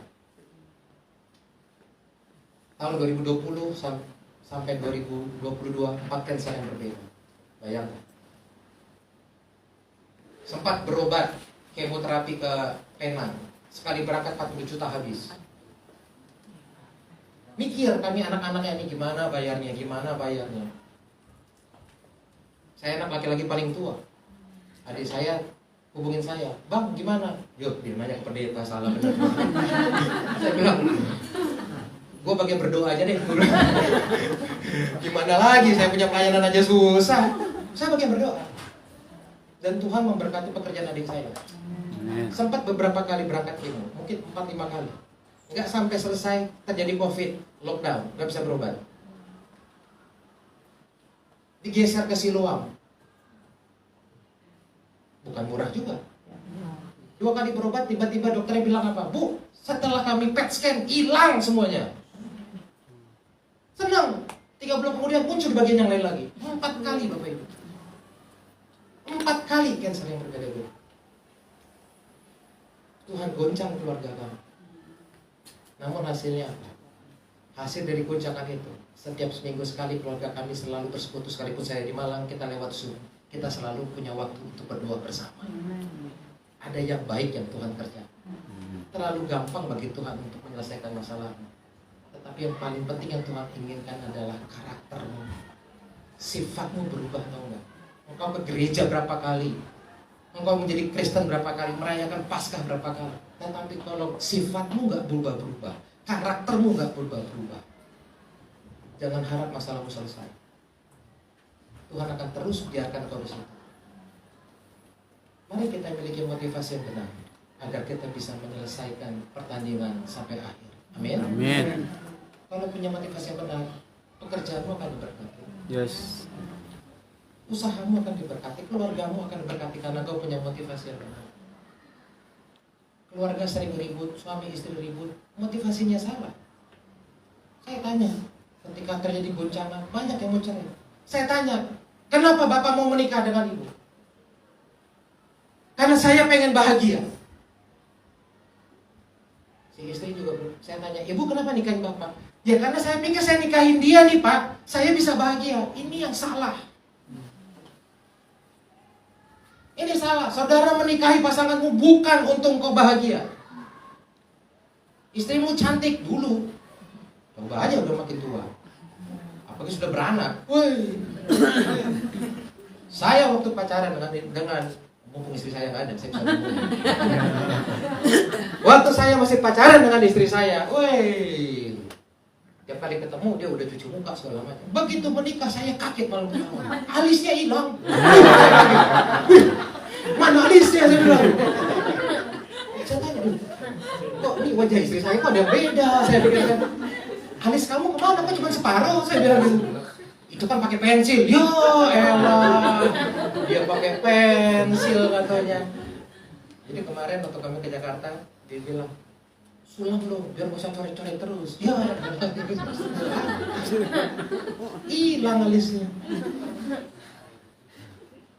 Tahun 2020 sampai 2022 4 kanker yang berbeda. Bayangkan. Sempat berobat kemoterapi ke Penang. Sekali berangkat 40 juta habis. Mikir kami anak-anaknya ini gimana bayarnya. Saya anak laki-laki paling tua. Adik saya hubungin saya, "Bang, gimana?" "Yuk, dia nanya ke pendeta, salah benar." Saya bilang, "Gue bagian berdoa aja deh." Gimana lagi, saya punya pelayanan aja susah. Saya bagian berdoa. Dan Tuhan memberkati pekerjaan adik saya. Sempat beberapa kali berangkat kemo, mungkin 4-5 kali. Nggak sampai selesai terjadi COVID, lockdown, nggak bisa berobat. Digeser ke Siloam. Bukan murah juga. 2 kali berobat, tiba-tiba dokternya bilang apa? "Bu, setelah kami PET scan, hilang semuanya." Senang. 3 bulan kemudian muncul di bagian yang lain lagi. 4 kali Bapak Ibu. 4 kali kanker yang berbeda-beda. Tuhan goncang keluarga kami. Namun hasilnya apa? Hasil dari goncangan itu, setiap seminggu sekali keluarga kami selalu bersekutu. Sekalipun saya di Malang, kita lewat Zoom, kita selalu punya waktu untuk berdoa bersama. Ada yang baik yang Tuhan kerjakan. Terlalu gampang bagi Tuhan untuk menyelesaikan masalahmu. Tetapi yang paling penting yang Tuhan inginkan adalah karaktermu. Sifatmu berubah atau enggak? Engkau ke gereja berapa kali? Engkau menjadi Kristen berapa kali? Merayakan Paskah berapa kali? Tetapi kalau sifatmu enggak berubah-berubah, karaktermu enggak berubah-berubah, jangan harap masalahmu selesai. Tuhan akan terus biarkan kau di situ. Mari kita memiliki motivasi yang benar agar kita bisa menyelesaikan pertandingan sampai akhir. Amin. Amin. Kalau punya motivasi yang benar, pekerjaanmu akan diberkati. Yes. Usahamu akan diberkati, keluargamu akan diberkati karena kau punya motivasi yang benar. Keluarga sering ribut, suami istri ribut, motivasinya salah. Saya tanya, ketika terjadi goncangan, banyak yang mau cerai. Saya tanya, kenapa bapak mau menikah dengan ibu? Karena saya pengen bahagia. Si istri juga, saya tanya, ibu kenapa nikahin bapak? Ya karena saya pikir saya nikahin dia nih pak, saya bisa bahagia. Ini yang salah. Ini salah. Saudara menikahi pasanganmu bukan untuk kau bahagia. Istrimu cantik dulu, coba aja udah makin tua, apalagi sudah beranak. Woi, saya waktu pacaran dengan mumpung istri saya nggak ada, saya bisa ngomong. Waktu saya masih pacaran dengan istri saya, woi, tiap kali ketemu dia udah cuci muka segala macam. Begitu menikah saya kaget malam pertama, alisnya hilang. Mana alisnya saya bilang. Saya tanya, kok ini wajah istri saya kok ada beda? Saya pikirkan, alis kamu kemana? Kok cuma separuh? Saya bilang gitu. Itu kan pakai pensil. Ya elah, dia pakai pensil katanya. Jadi kemarin waktu kami ke Jakarta, dia bilang, sulam lo, biar gak usah coret-coret terus. Ya, hilang alisnya.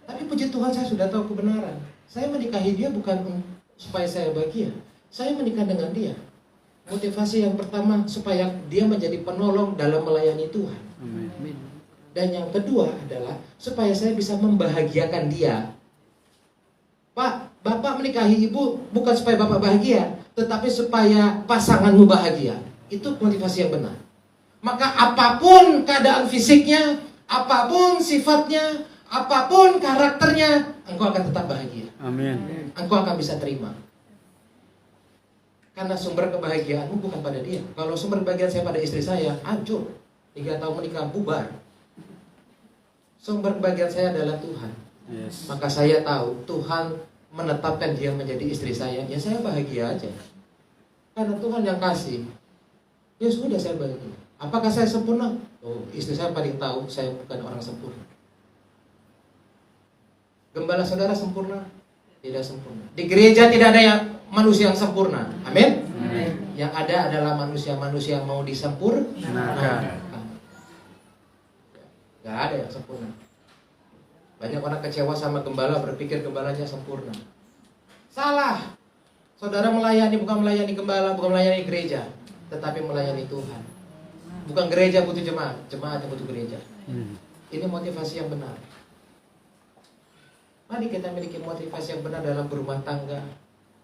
Tapi puji Tuhan saya sudah tahu kebenaran. Saya menikahi dia bukan supaya saya bahagia. Saya menikah dengan dia. Motivasi yang pertama supaya dia menjadi penolong dalam melayani Tuhan. Amin. Dan yang kedua adalah supaya saya bisa membahagiakan dia. Pak, bapak menikahi ibu bukan supaya bapak bahagia, tetapi supaya pasanganmu bahagia. Itu motivasi yang benar. Maka apapun keadaan fisiknya, apapun sifatnya, apapun karakternya, engkau akan tetap bahagia. Amin. Engkau akan bisa terima. Karena sumber kebahagiaanmu bukan pada dia. Kalau sumber kebahagiaan saya pada istri saya, hancur. 3 tahun menikah, bubar. Sumber kebahagiaan saya adalah Tuhan. Yes. Maka saya tahu Tuhan menetapkan dia menjadi istri saya. Ya saya bahagia aja. Karena Tuhan yang kasih. Ya sudah saya bahagia. Apakah saya sempurna? Oh, istri saya paling tahu saya bukan orang sempurna. Gembala saudara sempurna? Tidak sempurna. Di gereja tidak ada yang manusia yang sempurna. Amin? Yang ada adalah manusia-manusia yang mau disempurnakan. Gak ada yang sempurna. Banyak orang kecewa sama gembala, berpikir gembalanya sempurna. Salah. Saudara melayani bukan melayani gembala, bukan melayani gereja, tetapi melayani Tuhan. Bukan gereja butuh jemaat, jemaat yang butuh gereja. Ini motivasi yang benar. Mari kita miliki motivasi yang benar dalam berumah tangga,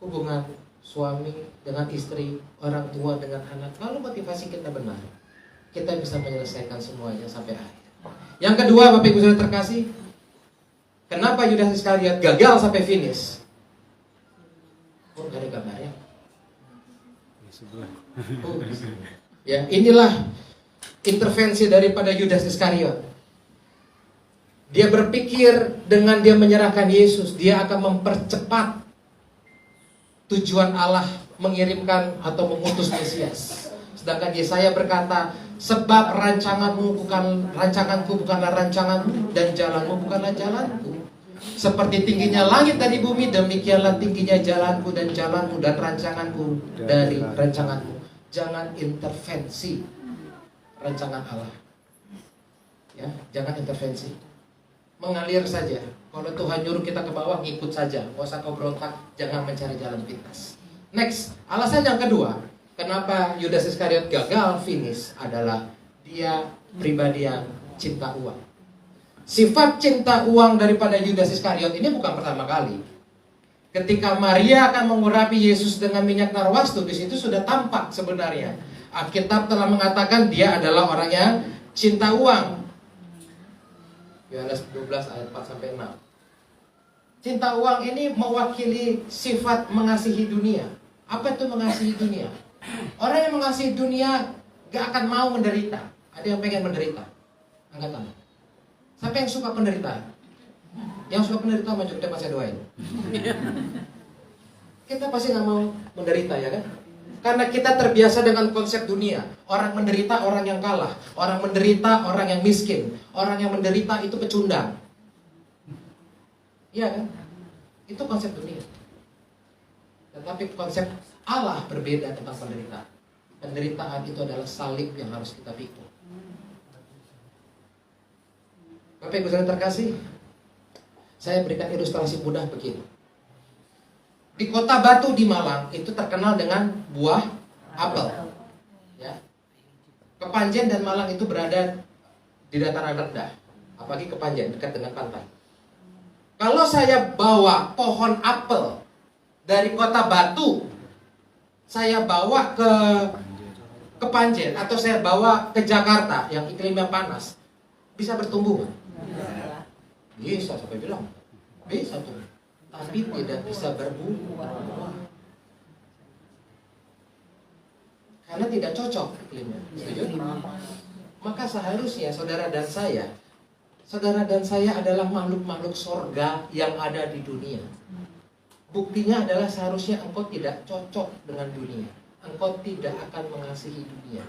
hubungan suami dengan istri, orang tua dengan anak. Kalau motivasi kita benar, kita bisa menyelesaikan semuanya sampai akhir. Yang kedua, Bapak Ibu Saudara terkasih, kenapa Yudas Iskariot gagal sampai finish? Oh, gak ada gambarnya. Oh, ya, inilah intervensi daripada Yudas Iskariot. Dia berpikir dengan dia menyerahkan Yesus, dia akan mempercepat tujuan Allah mengirimkan atau mengutus Mesias. Sedangkan Yesaya berkata, sebab rancanganku bukanlah rancanganmu, dan jalanmu bukanlah jalanku. Seperti tingginya langit dari bumi, demikianlah tingginya jalanku dan jalanmu dan rancanganku dari rancanganmu. Jangan intervensi rancangan Allah. Ya, jangan intervensi. Mengalir saja. Kalau Tuhan nyuruh kita ke bawah, ngikut saja. Gak usah kau berontak, jangan mencari jalan pintas. Next, alasan yang kedua, kenapa Yudas Iskariot gagal finish adalah dia pribadi yang cinta uang. Sifat cinta uang daripada Yudas Iskariot ini bukan pertama kali. Ketika Maria akan mengurapi Yesus dengan minyak narwastu, di situ sudah tampak sebenarnya. Alkitab telah mengatakan dia adalah orang yang cinta uang. Yohanes 12 ayat 4-6. Cinta uang ini mewakili sifat mengasihi dunia. Apa itu mengasihi dunia? Orang yang mengasihi dunia gak akan mau menderita. Ada yang pengen menderita? Angkat tangan. Siapa yang suka penderitaan? Yang suka penderitaan maju kita saya doain. Kita pasti gak mau menderita, ya kan? Karena kita terbiasa dengan konsep dunia. Orang menderita orang yang kalah. Orang menderita orang yang miskin. Orang yang menderita itu pecundang. Iya kan? Itu konsep dunia. Tetapi konsep Allah berbeda tentang penderitaan. Penderitaan itu adalah salib yang harus kita pikul. Bapak Ibu saudara terkasih, saya berikan ilustrasi mudah begini. Di Kota Batu di Malang itu terkenal dengan buah apel. Ya. Kepanjen dan Malang itu berada di dataran rendah, apalagi Kepanjen dekat dengan pantai. Kalau saya bawa pohon apel dari Kota Batu, saya bawa ke Kepanjen atau saya bawa ke Jakarta yang iklimnya panas, bisa bertumbuh nggak? Bisa, sampai bilang bisa tuh, tapi tidak bisa berbuah karena tidak cocok iklimnya. Setuju? Maka seharusnya saudara dan saya adalah makhluk-makhluk sorga yang ada di dunia. Buktinya adalah seharusnya engkau tidak cocok dengan dunia. Engkau tidak akan mengasihi dunia.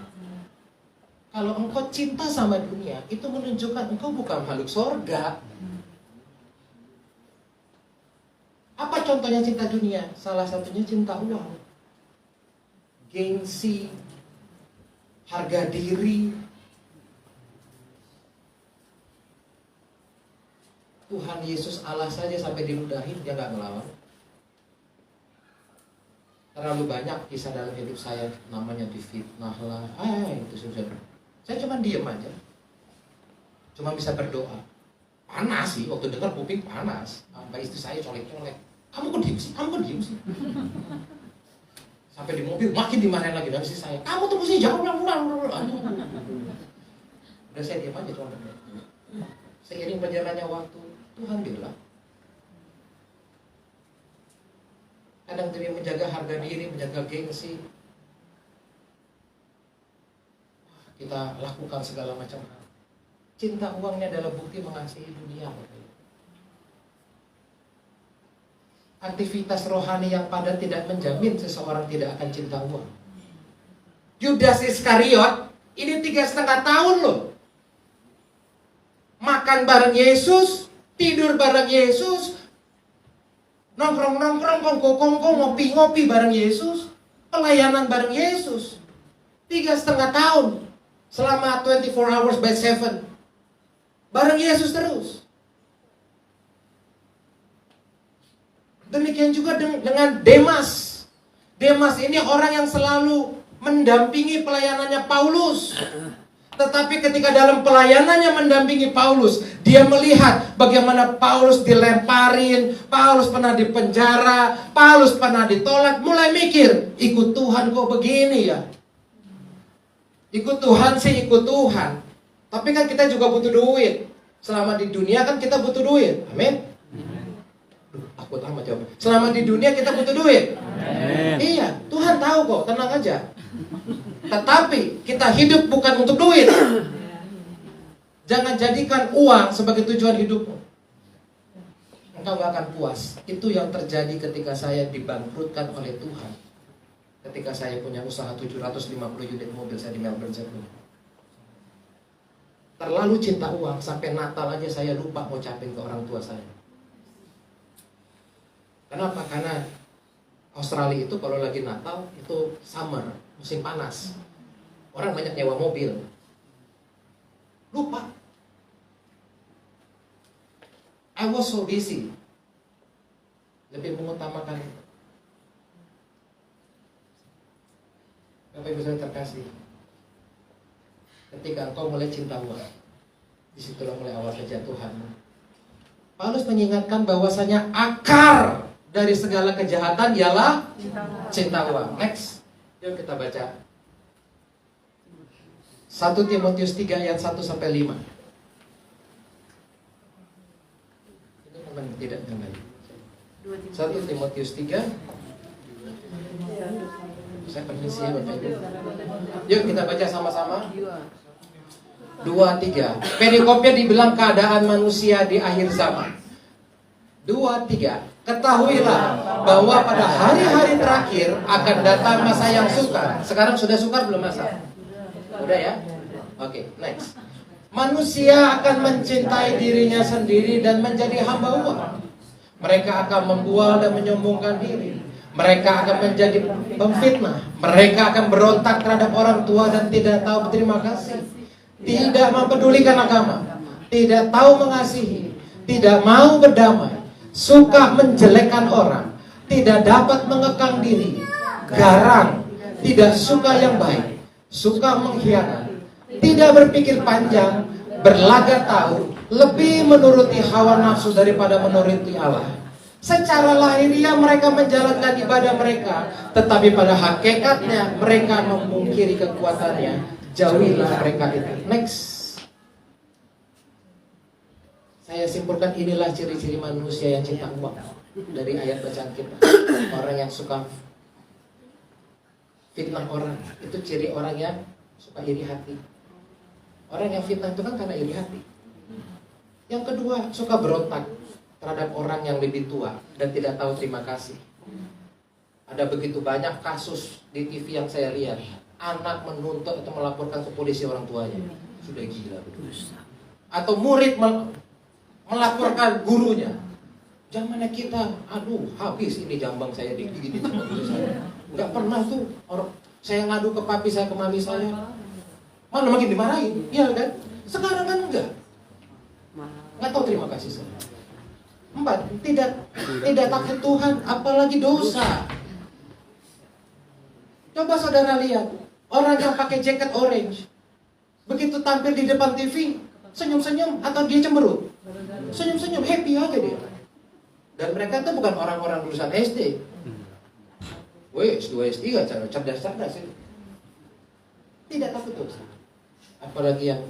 Kalau engkau cinta sama dunia, itu menunjukkan engkau bukan makhluk sorga. Apa contohnya cinta dunia? Salah satunya cinta uang, gengsi, harga diri. Tuhan Yesus Allah saja sampai diludahin, dia gak ngelawan. Terlalu banyak kisah dalam hidup saya, namanya difitnah lah, itu sudah. Saya cuma diem aja, cuma bisa berdoa. Panas sih, waktu dengar kuping panas. Sampai istri saya colek-colek, kamu kok diem sih? Sampai di mobil makin dimarahin lagi dari istri saya, kamu tuh mesti jauh. Udah saya diem aja cuma berdoa. Seiring berjalannya waktu, Tuhan bilang, kadang demi menjaga harga diri, menjaga gengsi, kita lakukan segala macam hal. Cinta uangnya adalah bukti mengasihi dunia. Aktivitas rohani yang padat tidak menjamin seseorang tidak akan cinta uang. Yudas Iskariot ini 3,5 tahun loh. Makan bareng Yesus, tidur bareng Yesus, nongkrong-nongkrong, kongko-kongko, ngopi-ngopi bareng Yesus, pelayanan bareng Yesus. 3,5 tahun. Selama 24 hours by 7. Bareng Yesus terus. Demikian juga dengan Demas. Demas ini orang yang selalu mendampingi pelayanannya Paulus. Tetapi ketika dalam pelayanannya mendampingi Paulus, dia melihat bagaimana Paulus dilemparin, Paulus pernah dipenjara, Paulus pernah ditolak. Mulai mikir, ikut Tuhan kok begini ya? Ikut Tuhan sih ikut Tuhan, tapi kan kita juga butuh duit. Selama di dunia kan kita butuh duit. Amin. Takut amat jawab. Selama di dunia kita butuh duit. Amin. Iya, Tuhan tahu kok, tenang aja. Tetapi kita hidup bukan untuk duit. Jangan jadikan uang sebagai tujuan hidupmu. Engkau gak akan puas. Itu yang terjadi ketika saya dibangkrutkan oleh Tuhan. Ketika saya punya usaha 750 unit mobil saya di Melbourne, saya punya. Terlalu cinta uang, sampai Natal aja saya lupa mau ngucapin ke orang tua saya. Kenapa? Karena Australia itu kalau lagi Natal, itu summer, musim panas. Orang banyak nyewa mobil. Lupa. I was so busy. Lebih mengutamakan itu. Bapak Ibu saudara terkasih, ketika engkau mulai cinta uang, disitulah mulai awal kejatuhan. Paulus mengingatkan bahwasanya akar dari segala kejahatan ialah cinta uang. Next, yuk kita baca 1 Timotius 3 ayat 1-5. Ini memang tidak dengan 1 Timotius 3. Saya permisi ya Bapak Ibu. Yuk kita baca sama-sama. 2-3. Perikopnya dibilang keadaan manusia di akhir zaman. 2-3. Ketahuilah bahwa pada hari-hari terakhir akan datang masa yang sukar. Sekarang sudah sukar belum masa? Udah ya? Oke, next. Manusia akan mencintai dirinya sendiri dan menjadi hamba uang. Mereka akan membual dan menyombongkan diri. Mereka akan menjadi pemfitnah. Mereka akan berontak terhadap orang tua dan tidak tahu berterima kasih. Tidak mempedulikan agama. Tidak tahu mengasihi. Tidak mau berdamai. Suka menjelekkan orang. Tidak dapat mengekang diri. Garang. Tidak suka yang baik. Suka mengkhianat. Tidak berpikir panjang. Berlaga tahu. Lebih menuruti hawa nafsu daripada menuruti Allah. Secara lahiriah mereka menjalankan ibadah mereka, tetapi pada hakikatnya mereka memungkiri kekuatannya. Jauhilah mereka itu. Next. Saya simpulkan inilah ciri-ciri manusia yang cinta uang dari ayat bacaan kita. Orang yang suka fitnah orang, itu ciri orang yang suka iri hati. Orang yang fitnah itu kan karena iri hati. Yang kedua, suka berontak terhadap orang yang lebih tua dan tidak tahu terima kasih. Ada begitu banyak kasus di TV yang saya lihat, anak menuntut atau melaporkan ke polisi orang tuanya. Sudah gila betul. Atau murid melaporkan gurunya. Zamannya kita, aduh habis ini jambang saya digigit sama guru saya. Nggak pernah tuh saya ngadu ke papi saya, ke mami saya. Mana makin dimarahin, iya kan? Sekarang kan enggak. Nggak tahu terima kasih saya. 4. Tidak takut Tuhan, apalagi dosa. Coba saudara lihat orang yang pakai jaket orange, begitu tampil di depan TV, senyum-senyum atau dia cemberut? Senyum-senyum, happy aja dia. Dan mereka itu bukan orang-orang lulusan SD. S2, S3, cerdas-cerdas itu. Tidak takut dosa. Apalagi yang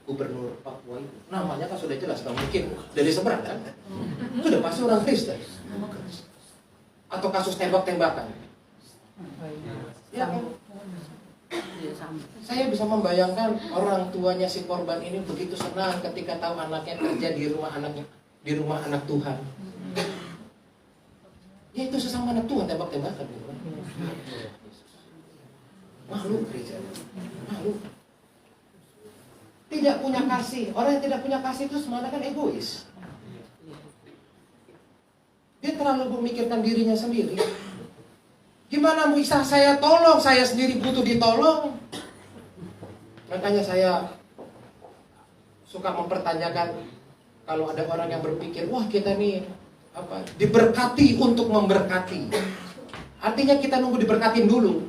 Gubernur Papua itu, namanya kan sudah jelas, kan mungkin dari seberang kan? Sudah pasti orang Kristen. Atau kasus tembak-tembakan. Ya, saya bisa membayangkan orang tuanya si korban ini begitu senang ketika tahu anaknya kerja di rumah anak Tuhan. Ya itu sesama anak Tuhan tembak-tembakan. Makhluk gereja, makhluk. Tidak punya kasih. Orang yang tidak punya kasih itu sebenarnya kan egois. Dia terlalu memikirkan dirinya sendiri. Gimana bisa saya tolong? Saya sendiri butuh ditolong. Makanya saya suka mempertanyakan kalau ada orang yang berpikir, wah kita nih diberkati untuk memberkati. Artinya kita nunggu diberkatin dulu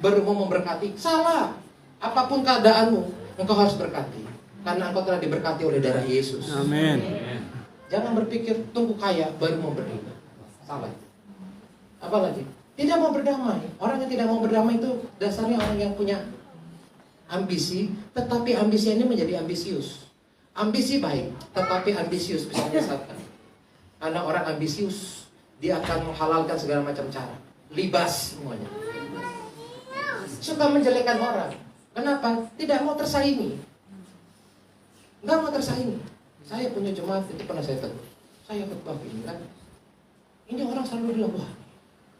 baru mau memberkati. Salah. Apapun keadaanmu, engkau harus berkati, karena engkau telah diberkati oleh darah Yesus. Amin. Jangan berpikir tunggu kaya baru mau berdamai. Salah. Apalagi tidak mau berdamai. Orang yang tidak mau berdamai itu dasarnya orang yang punya ambisi, tetapi ambisi ini menjadi ambisius. Ambisi baik, tetapi ambisius bisa menyesatkan. Karena orang ambisius, dia akan menghalalkan segala macam cara, libas semuanya. Suka menjelekkan orang. Kenapa? Tidak mau tersaingi. Nggak mau tersaingi. Saya punya jemaat, itu pernah saya tegur. Saya khotbah ini kan. Ini orang selalu bilang, wah,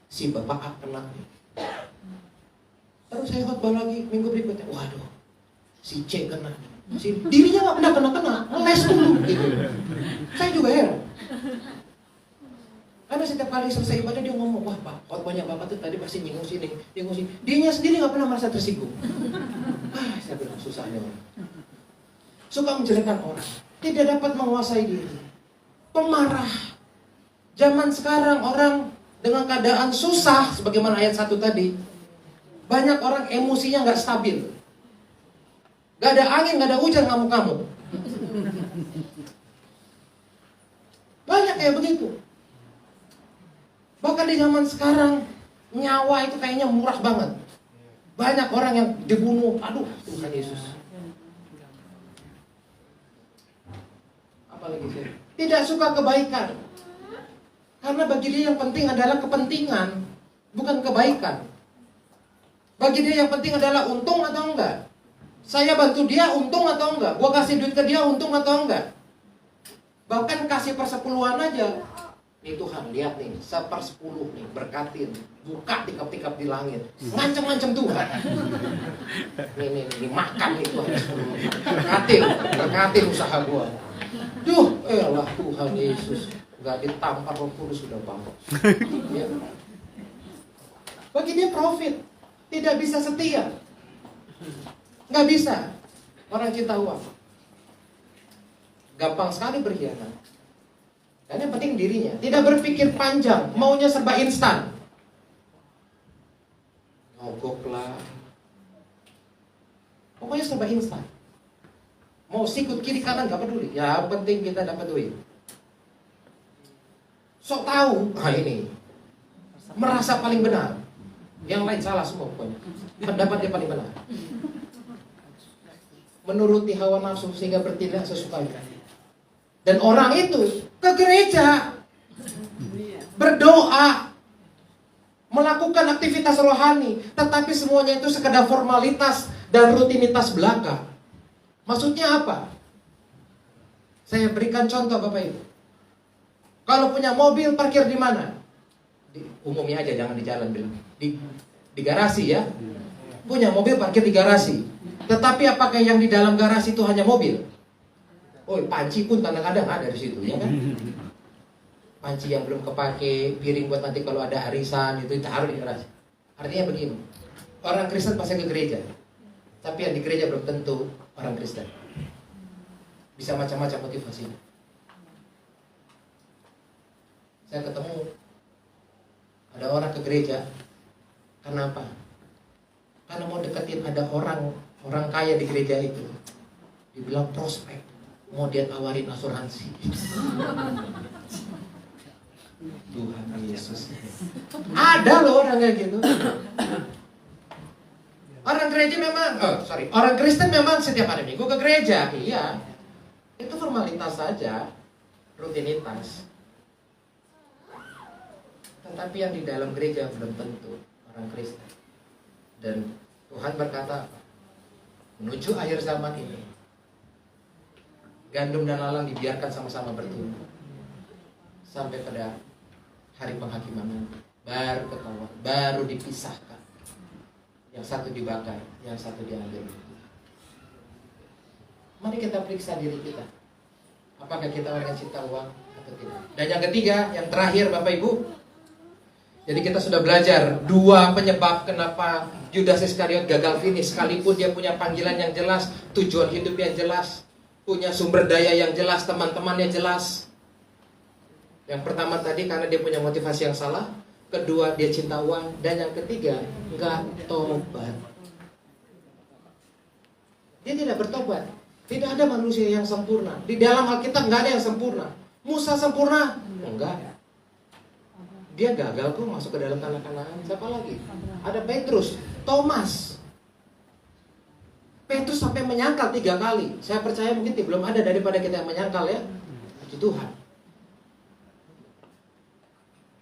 si bapak A kena. Terus saya khotbah lagi minggu berikutnya, waduh, si C kena. Dirinya nggak pernah kena, ngeles dulu. Gitu. Saya juga heran. Karena setiap kali selesai ibadah dia ngomong, wah pak, khotbahnya bapak tuh tadi pasti nyinggung sini, nyinggung sini. Dirinya sendiri nggak pernah merasa tersinggung. Saya bilang susahnya orang. Suka menjelekkan orang, tidak dapat menguasai diri, pemarah. Zaman sekarang orang dengan keadaan susah, sebagaimana ayat 1 tadi, banyak orang emosinya nggak stabil. Gak ada angin, gak ada hujan, ngamuk-ngamuk. Banyak kayak begitu. Bahkan di zaman sekarang nyawa itu kayaknya murah banget. Banyak orang yang dibunuh. Aduh, Tuhan Yesus. Apalagi sih? Tidak suka kebaikan. Karena bagi dia yang penting adalah kepentingan, bukan kebaikan. Bagi dia yang penting adalah untung atau enggak. Saya bantu dia untung atau enggak. Gua kasih duit ke dia untung atau enggak. Bahkan kasih persepuluhan aja. Nih Tuhan, lihat nih, 1/10 nih, berkatin. Buka tikap-tikap di langit. Ngancem-ngancem Tuhan. Nih, makan nih Tuhan. Berkatin usaha gua. Duh, elah Tuhan Yesus. nggak ditampar Roh Kudus sudah bagus. Ya. Bagi dia profit, tidak bisa setia, nggak bisa. Orang cinta uang, gampang sekali berkhianat. Dan yang penting dirinya, tidak berpikir panjang, maunya serba instan. Mogok lah, pokoknya serba instan. Mau sikut kiri kanan gak peduli, yang penting kita dapat duit. Sok tahu, ini merasa paling benar, yang lain salah semua pokoknya. Pendapat dia paling benar. Menuruti hawa nafsu sehingga bertindak sesukanya. Dan orang itu ke gereja, berdoa, melakukan aktivitas rohani, tetapi semuanya itu sekedar formalitas dan rutinitas belaka. Maksudnya apa? Saya berikan contoh Bapak Ibu. Kalau punya mobil parkir di mana? Umumnya aja, jangan di jalan bilang. Di garasi ya. Punya mobil parkir di garasi. Tetapi apakah yang di dalam garasi itu hanya mobil? Oh, panci pun kadang-kadang ada di situ, ya kan? Panci yang belum kepake, piring buat nanti kalau ada arisan itu taruh di garasi. Artinya begini, orang Kristen pasti ke gereja, tapi yang di gereja belum tentu orang Kristen. Bisa macam-macam motivasinya. Saya ketemu ada orang ke gereja, kenapa? Karena mau deketin ada orang kaya di gereja itu. Dibilang prospek, mau dia tawarin asuransi. Tuhan Yesus. Ada loh orang kayak gitu. Orang gereja memang, orang Kristen memang setiap hari Minggu ke gereja, iya. Itu formalitas saja, rutinitas. Tetapi yang di dalam gereja belum tentu orang Kristen. Dan Tuhan berkata, menuju akhir zaman ini, gandum dan lalang dibiarkan sama-sama bertumbuh sampai pada hari penghakiman nanti. Baru ketahuan, baru dipisahkan. Yang satu dibakar, yang satu diambil. Mari kita periksa diri kita. Apakah kita orang yang cinta uang atau tidak? Dan yang ketiga, yang terakhir Bapak Ibu. Jadi kita sudah belajar dua penyebab kenapa Yudas Iskariot gagal finish. Sekalipun dia punya panggilan yang jelas, tujuan hidup yang jelas, punya sumber daya yang jelas, teman-temannya jelas. Yang pertama tadi karena dia punya motivasi yang salah. Kedua dia cinta uang. Dan yang ketiga nggak tobat. Dia tidak bertobat. Tidak ada manusia yang sempurna. Di dalam Alkitab nggak ada yang sempurna. Musa sempurna? Enggak. Dia gagal kok masuk ke dalam tanah Kanaan. Siapa lagi? Ada Petrus, Thomas. Petrus sampai menyangkal 3 kali. Saya percaya mungkin belum ada daripada kita yang menyangkal ya. Puji Tuhan.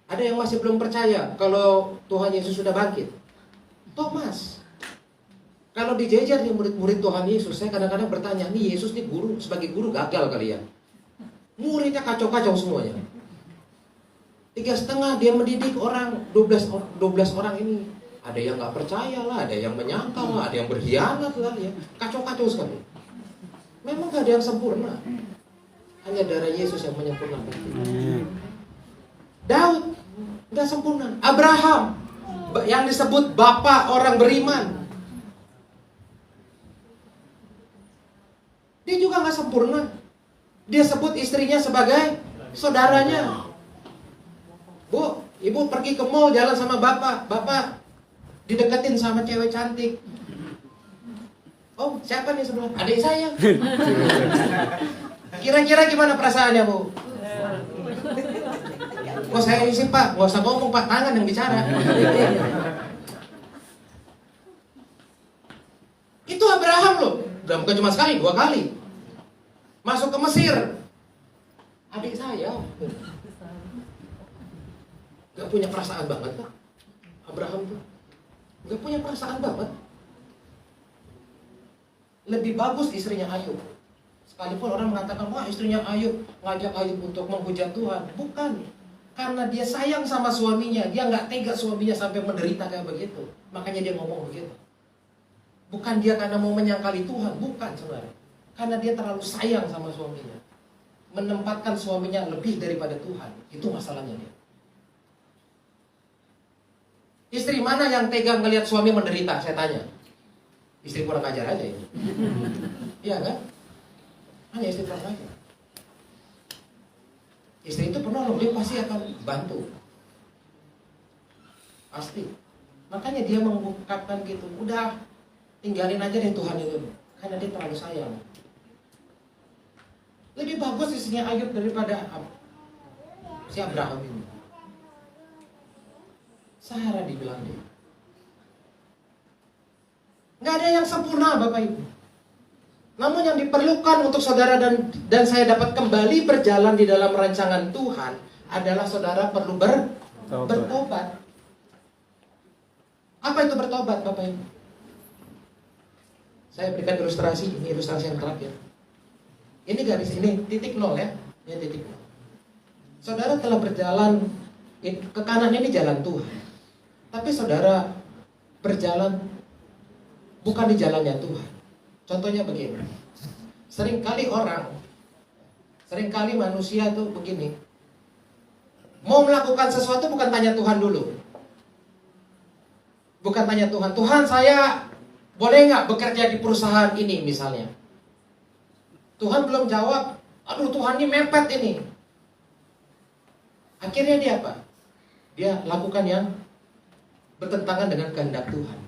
Ada yang masih belum percaya kalau Tuhan Yesus sudah bangkit. Thomas. Kalau dijejer di murid-murid Tuhan Yesus, saya kadang-kadang bertanya, nih Yesus nih guru, sebagai guru gagal kali ya. Muridnya kacau-kacau semuanya. 3,5 dia mendidik orang, 12 orang ini. Ada yang gak percaya lah, ada yang menyangkal lah, ada yang berkhianat lah ya. Kacau-kacau sekali. Memang gak ada yang sempurna. Hanya darah Yesus yang menyempurnakan. Daud gak sempurna. Abraham yang disebut bapak orang beriman, dia juga gak sempurna. Dia sebut istrinya sebagai saudaranya. Bu, ibu pergi ke mall jalan sama bapak. Bapak dideketin sama cewek cantik. Oh, siapa nih sebelah? Adik saya. Kira-kira gimana perasaannya, Bu? Oh, saya isi Pak, nggak usah ngomong Pak, tangan yang bicara. Itu Abraham loh. Bukan cuma sekali, 2 kali. Masuk ke Mesir. Adik saya. Gak punya perasaan banget Pak. Abraham tuh gak punya perasaan banget. Lebih bagus istrinya Ayub. Sekalipun orang mengatakan, wah istrinya Ayub ngajak Ayub untuk menghujat Tuhan. Bukan. Karena dia sayang sama suaminya. Dia gak tega suaminya sampai menderita kayak begitu. Makanya dia ngomong begitu. Bukan dia karena mau menyangkali Tuhan. Bukan sebenarnya. Karena dia terlalu sayang sama suaminya. menempatkan suaminya lebih daripada Tuhan, itu masalahnya dia. Istri mana yang tega melihat suami menderita? Saya tanya. Istri kurang ajar aja ini. Iya kan? Hanya istri kurang ajar. Istri itu penolong, dia pasti akan bantu. Pasti. Makanya dia mengungkapkan gitu, udah tinggalin aja deh Tuhan itu, karena dia terlalu sayang. Lebih bagus istrinya Ayub daripada si Abraham ini. Sarah dibilang dia. Nggak ada yang sempurna Bapak Ibu. Namun yang diperlukan untuk saudara dan saya dapat kembali berjalan di dalam rancangan Tuhan adalah saudara perlu bertobat. Apa itu bertobat Bapak Ibu? Saya berikan ilustrasi, ini ilustrasi yang terakhir. Ini garis ini titik nol ya, ini titik nol. Saudara telah berjalan ke kanan, ini jalan Tuhan. Tapi saudara berjalan bukan di jalannya Tuhan. Contohnya begini. Seringkali manusia tuh begini. Mau melakukan sesuatu bukan tanya Tuhan dulu. Bukan tanya Tuhan, Tuhan saya boleh nggak bekerja di perusahaan ini misalnya. Tuhan belum jawab, aduh Tuhan ini mepet ini. Akhirnya dia apa? Dia lakukan yang bertentangan dengan kehendak Tuhan.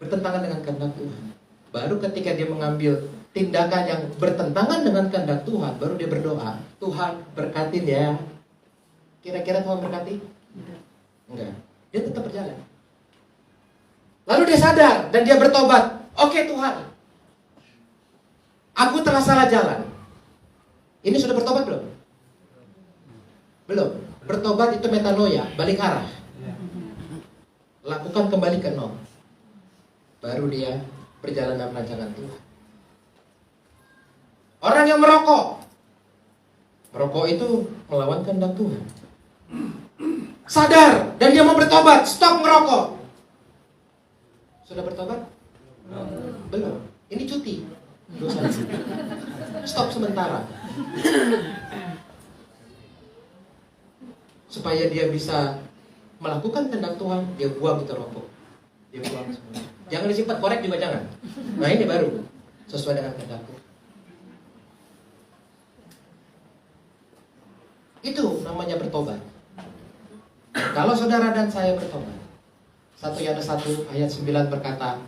Bertentangan dengan kehendak Tuhan. Baru ketika dia mengambil tindakan yang bertentangan dengan kehendak Tuhan, baru dia berdoa, Tuhan berkatin ya. Kira-kira Tuhan berkati? Enggak. Dia tetap berjalan. Lalu dia sadar dan dia bertobat. Oke Tuhan, aku telah salah jalan. Ini sudah bertobat belum? Belum. Bertobat itu metanoia, balik arah. Lakukan kembali ke nol. Baru dia berjalan dalam rancangan Tuhan. Orang yang merokok itu melawan kehendak Tuhan. Sadar dan dia mau bertobat, stop merokok. Sudah bertobat? Belum. Ini cuti. Dosa. Stop sementara. Supaya dia bisa melakukan kehendak Tuhan, dia buang itu rokok. Dia buang semua. Jangan disimpan, korek juga jangan. Nah ini baru sesuai dengan kehendak Tuhan. Itu namanya bertobat. Kalau saudara dan saya bertobat, 1 Yohanes 1 ayat 9 berkata,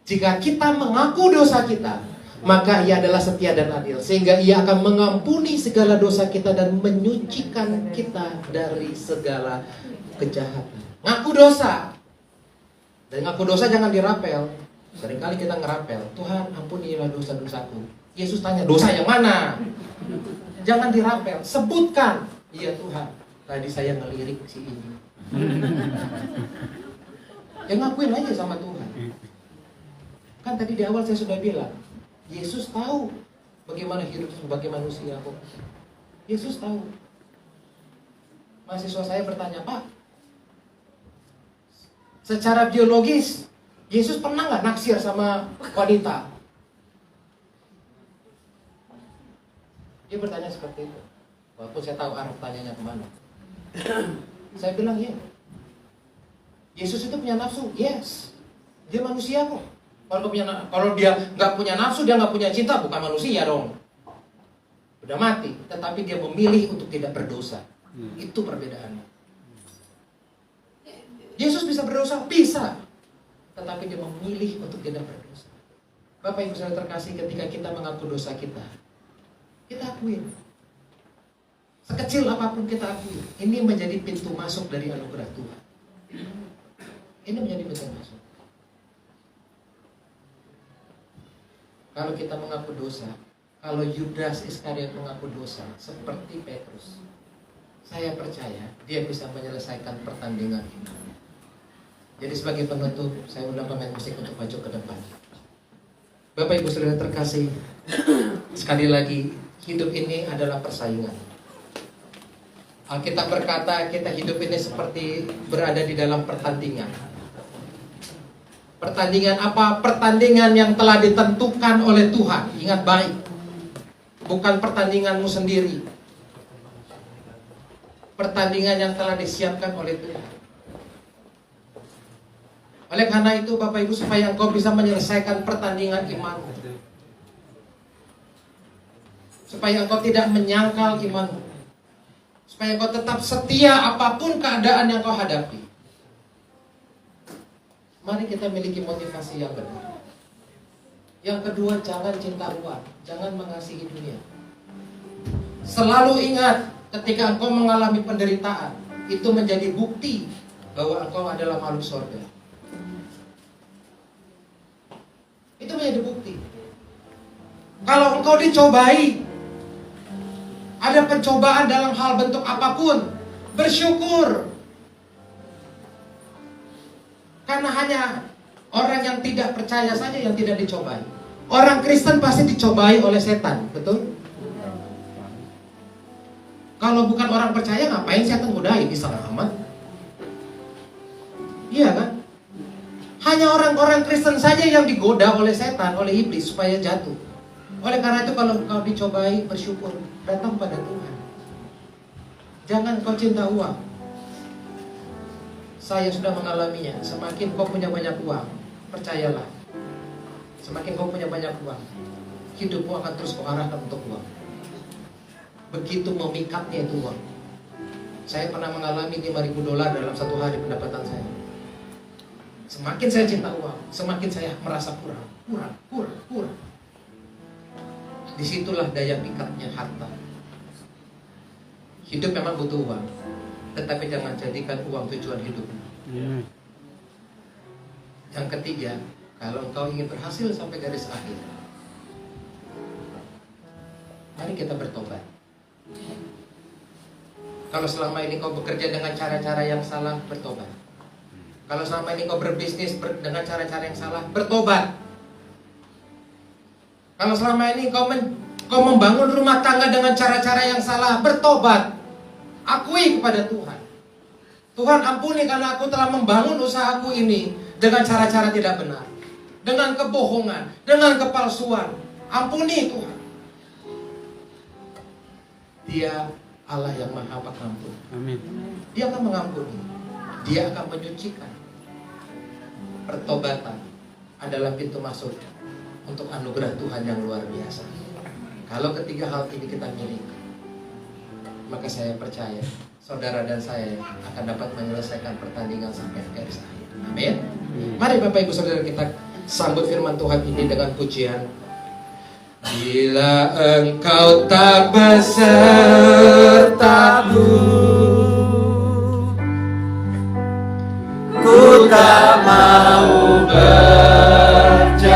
jika kita mengaku dosa kita, maka ia adalah setia dan adil, sehingga ia akan mengampuni segala dosa kita dan menyucikan kita dari segala kejahatan. Ngaku dosa. Dan ngaku dosa jangan dirapel. Seringkali kita ngerapel, Tuhan ampunilah dosa-dosaku. Yesus tanya, dosa yang mana? Jangan dirapel, sebutkan. Iya Tuhan, tadi saya ngelirik si ini. Ya ngakuin aja sama Tuhan. Kan tadi di awal saya sudah bilang, Yesus tahu bagaimana hidup sebagai manusia kok. Yesus tahu. Mahasiswa saya bertanya, Pak, secara biologis Yesus pernah nggak naksir sama wanita? Dia bertanya seperti itu. Walaupun saya tahu arah tanyanya kemana. Saya bilang ya. Yesus itu punya nafsu, yes. Dia manusia kok. Kalau dia nggak punya nafsu, dia nggak punya cinta, bukan manusia dong. Udah mati. Tetapi dia memilih untuk tidak berdosa. Itu perbedaannya. Yesus bisa berdosa, bisa. Tetapi dia memilih untuk tidak berdosa. Bapak Ibu Saudara terkasih, ketika kita mengaku dosa kita akuin. Sekecil apapun kita akui. Ini menjadi pintu masuk dari anugerah Tuhan. Ini menjadi pintu masuk. Kalau kita mengaku dosa, kalau Yudas Iskariot mengaku dosa seperti Petrus, saya percaya dia bisa menyelesaikan pertandingan ini. Jadi sebagai penutup, saya undang pemain musik untuk maju ke depan. Bapak Ibu Saudara terkasih, sekali lagi, hidup ini adalah persaingan. Alkitab berkata kita hidup ini seperti berada di dalam pertandingan. Pertandingan apa? Pertandingan yang telah ditentukan oleh Tuhan. Ingat baik. bukan pertandinganmu sendiri. Pertandingan yang telah disiapkan oleh Tuhan. Oleh karena itu Bapak Ibu, supaya engkau bisa menyelesaikan pertandingan iman, supaya engkau tidak menyangkal iman, supaya engkau tetap setia apapun keadaan yang kau hadapi, mari kita miliki motivasi yang benar. Yang kedua, jangan cinta uang, jangan mengasihi dunia. Selalu ingat, ketika engkau mengalami penderitaan, itu menjadi bukti bahwa engkau adalah makhluk surga. Itu menjadi bukti. Kalau engkau dicobai, ada pencobaan dalam hal bentuk apapun, bersyukur. Karena hanya orang yang tidak percaya saja yang tidak dicobai. Orang Kristen pasti dicobai oleh setan, betul? Kalau bukan orang percaya, ngapain setan godain? Bisa amat. Iya kan? Hanya orang-orang Kristen saja yang digoda oleh setan, oleh iblis supaya jatuh. Oleh karena itu kalau kau dicobai, bersyukur, datang pada Tuhan. Jangan kau cinta uang. Saya sudah mengalaminya. Semakin kau punya banyak uang, percayalah, semakin kau punya banyak uang, hidupmu akan terus kau arahkan untuk uang. Begitu memikatnya itu uang. Saya pernah mengalami $5.000 dalam satu hari pendapatan saya. Semakin saya cinta uang, semakin saya merasa kurang. Disitulah daya pikatnya harta. Hidup memang butuh uang, tetapi jangan jadikan uang tujuan hidup. Yang ketiga, kalau engkau ingin berhasil sampai garis akhir, mari kita bertobat. Kalau selama ini kau bekerja dengan cara-cara yang salah, bertobat. Kalau selama ini kau berbisnis dengan cara-cara yang salah, bertobat. Kalau selama ini kau membangun rumah tangga dengan cara-cara yang salah, bertobat. Akui kepada Tuhan. Tuhan, ampuni karena aku telah membangun usahaku ini dengan cara-cara tidak benar, dengan kebohongan, dengan kepalsuan. Ampuni Tuhan. Dia Allah yang Maha Pengampun. Amin. Dia akan mengampuni. Dia akan menyucikan. Pertobatan adalah pintu masuk untuk anugerah Tuhan yang luar biasa. Kalau ketiga hal ini kita miliki, maka saya percaya saudara dan saya akan dapat menyelesaikan pertandingan sampai garis akhir. Amin. Mari Bapak Ibu Saudara kita sambut firman Tuhan ini dengan pujian. Bila engkau tak besertaku, ku tak mau berjalan.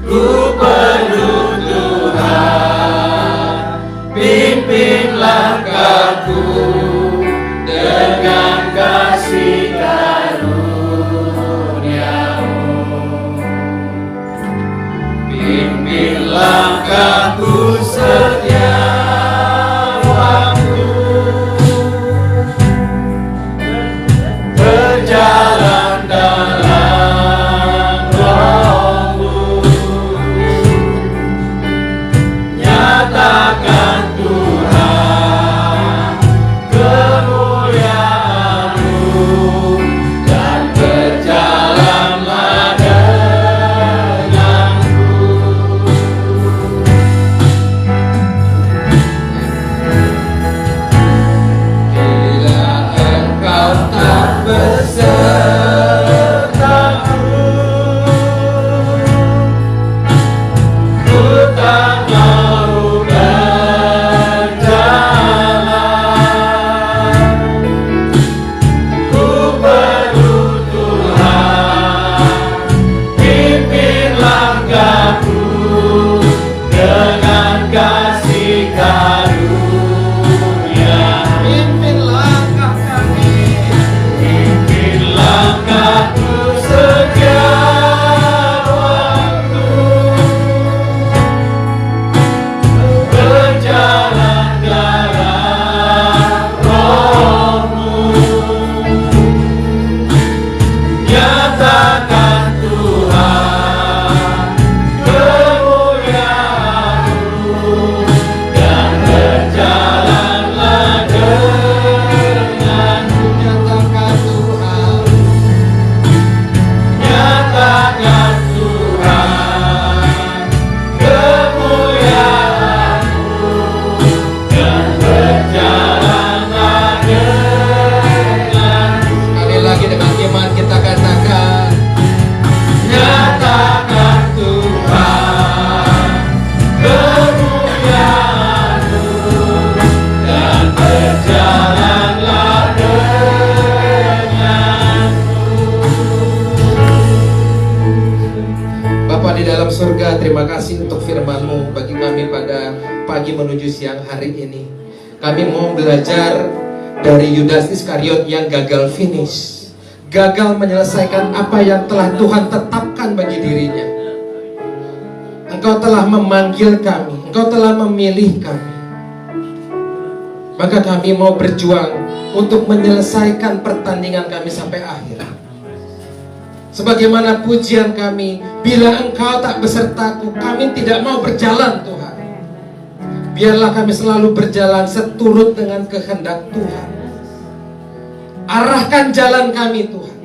Ku perlu Tuhan, pimpin langkahku dengan kasih karunia-Mu. Pimpin langkahku setiap waktu, berjalan dalam Roh-Mu. Nyatakan Tuhan kemuliaan-Mu dan berjalanlah denganku. dalam surga, terima kasih untuk firman-Mu bagi kami pada pagi menuju siang hari ini. Kami mau belajar dari Yudas Iskariot yang gagal finish, gagal menyelesaikan apa yang telah Tuhan tetapkan bagi dirinya. Engkau telah memanggil kami, Engkau telah memilih kami. Maka kami mau berjuang untuk menyelesaikan pertandingan kami sampai akhir. Sebagaimana pujian kami, bila Engkau tak besertaku, kami tidak mau berjalan, Tuhan. Biarlah kami selalu berjalan seturut dengan kehendak Tuhan. Arahkan jalan kami, Tuhan.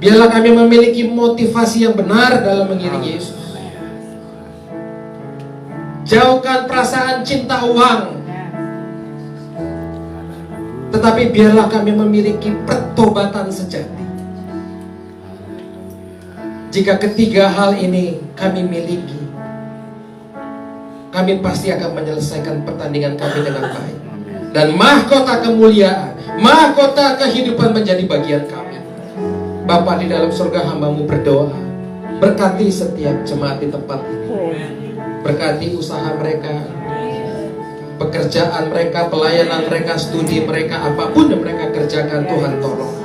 Biarlah kami memiliki motivasi yang benar dalam mengiringi Yesus. Jauhkan perasaan cinta uang, tetapi biarlah kami memiliki pertobatan sejati. Jika ketiga hal ini kami miliki, kami pasti akan menyelesaikan pertandingan kami dengan baik. Dan mahkota kemuliaan, mahkota kehidupan menjadi bagian kami. Bapa di dalam surga, hamba-Mu berdoa, berkati setiap jemaat di tempat ini. Berkati usaha mereka, pekerjaan mereka, pelayanan mereka, studi mereka, apapun yang mereka kerjakan, Tuhan tolong.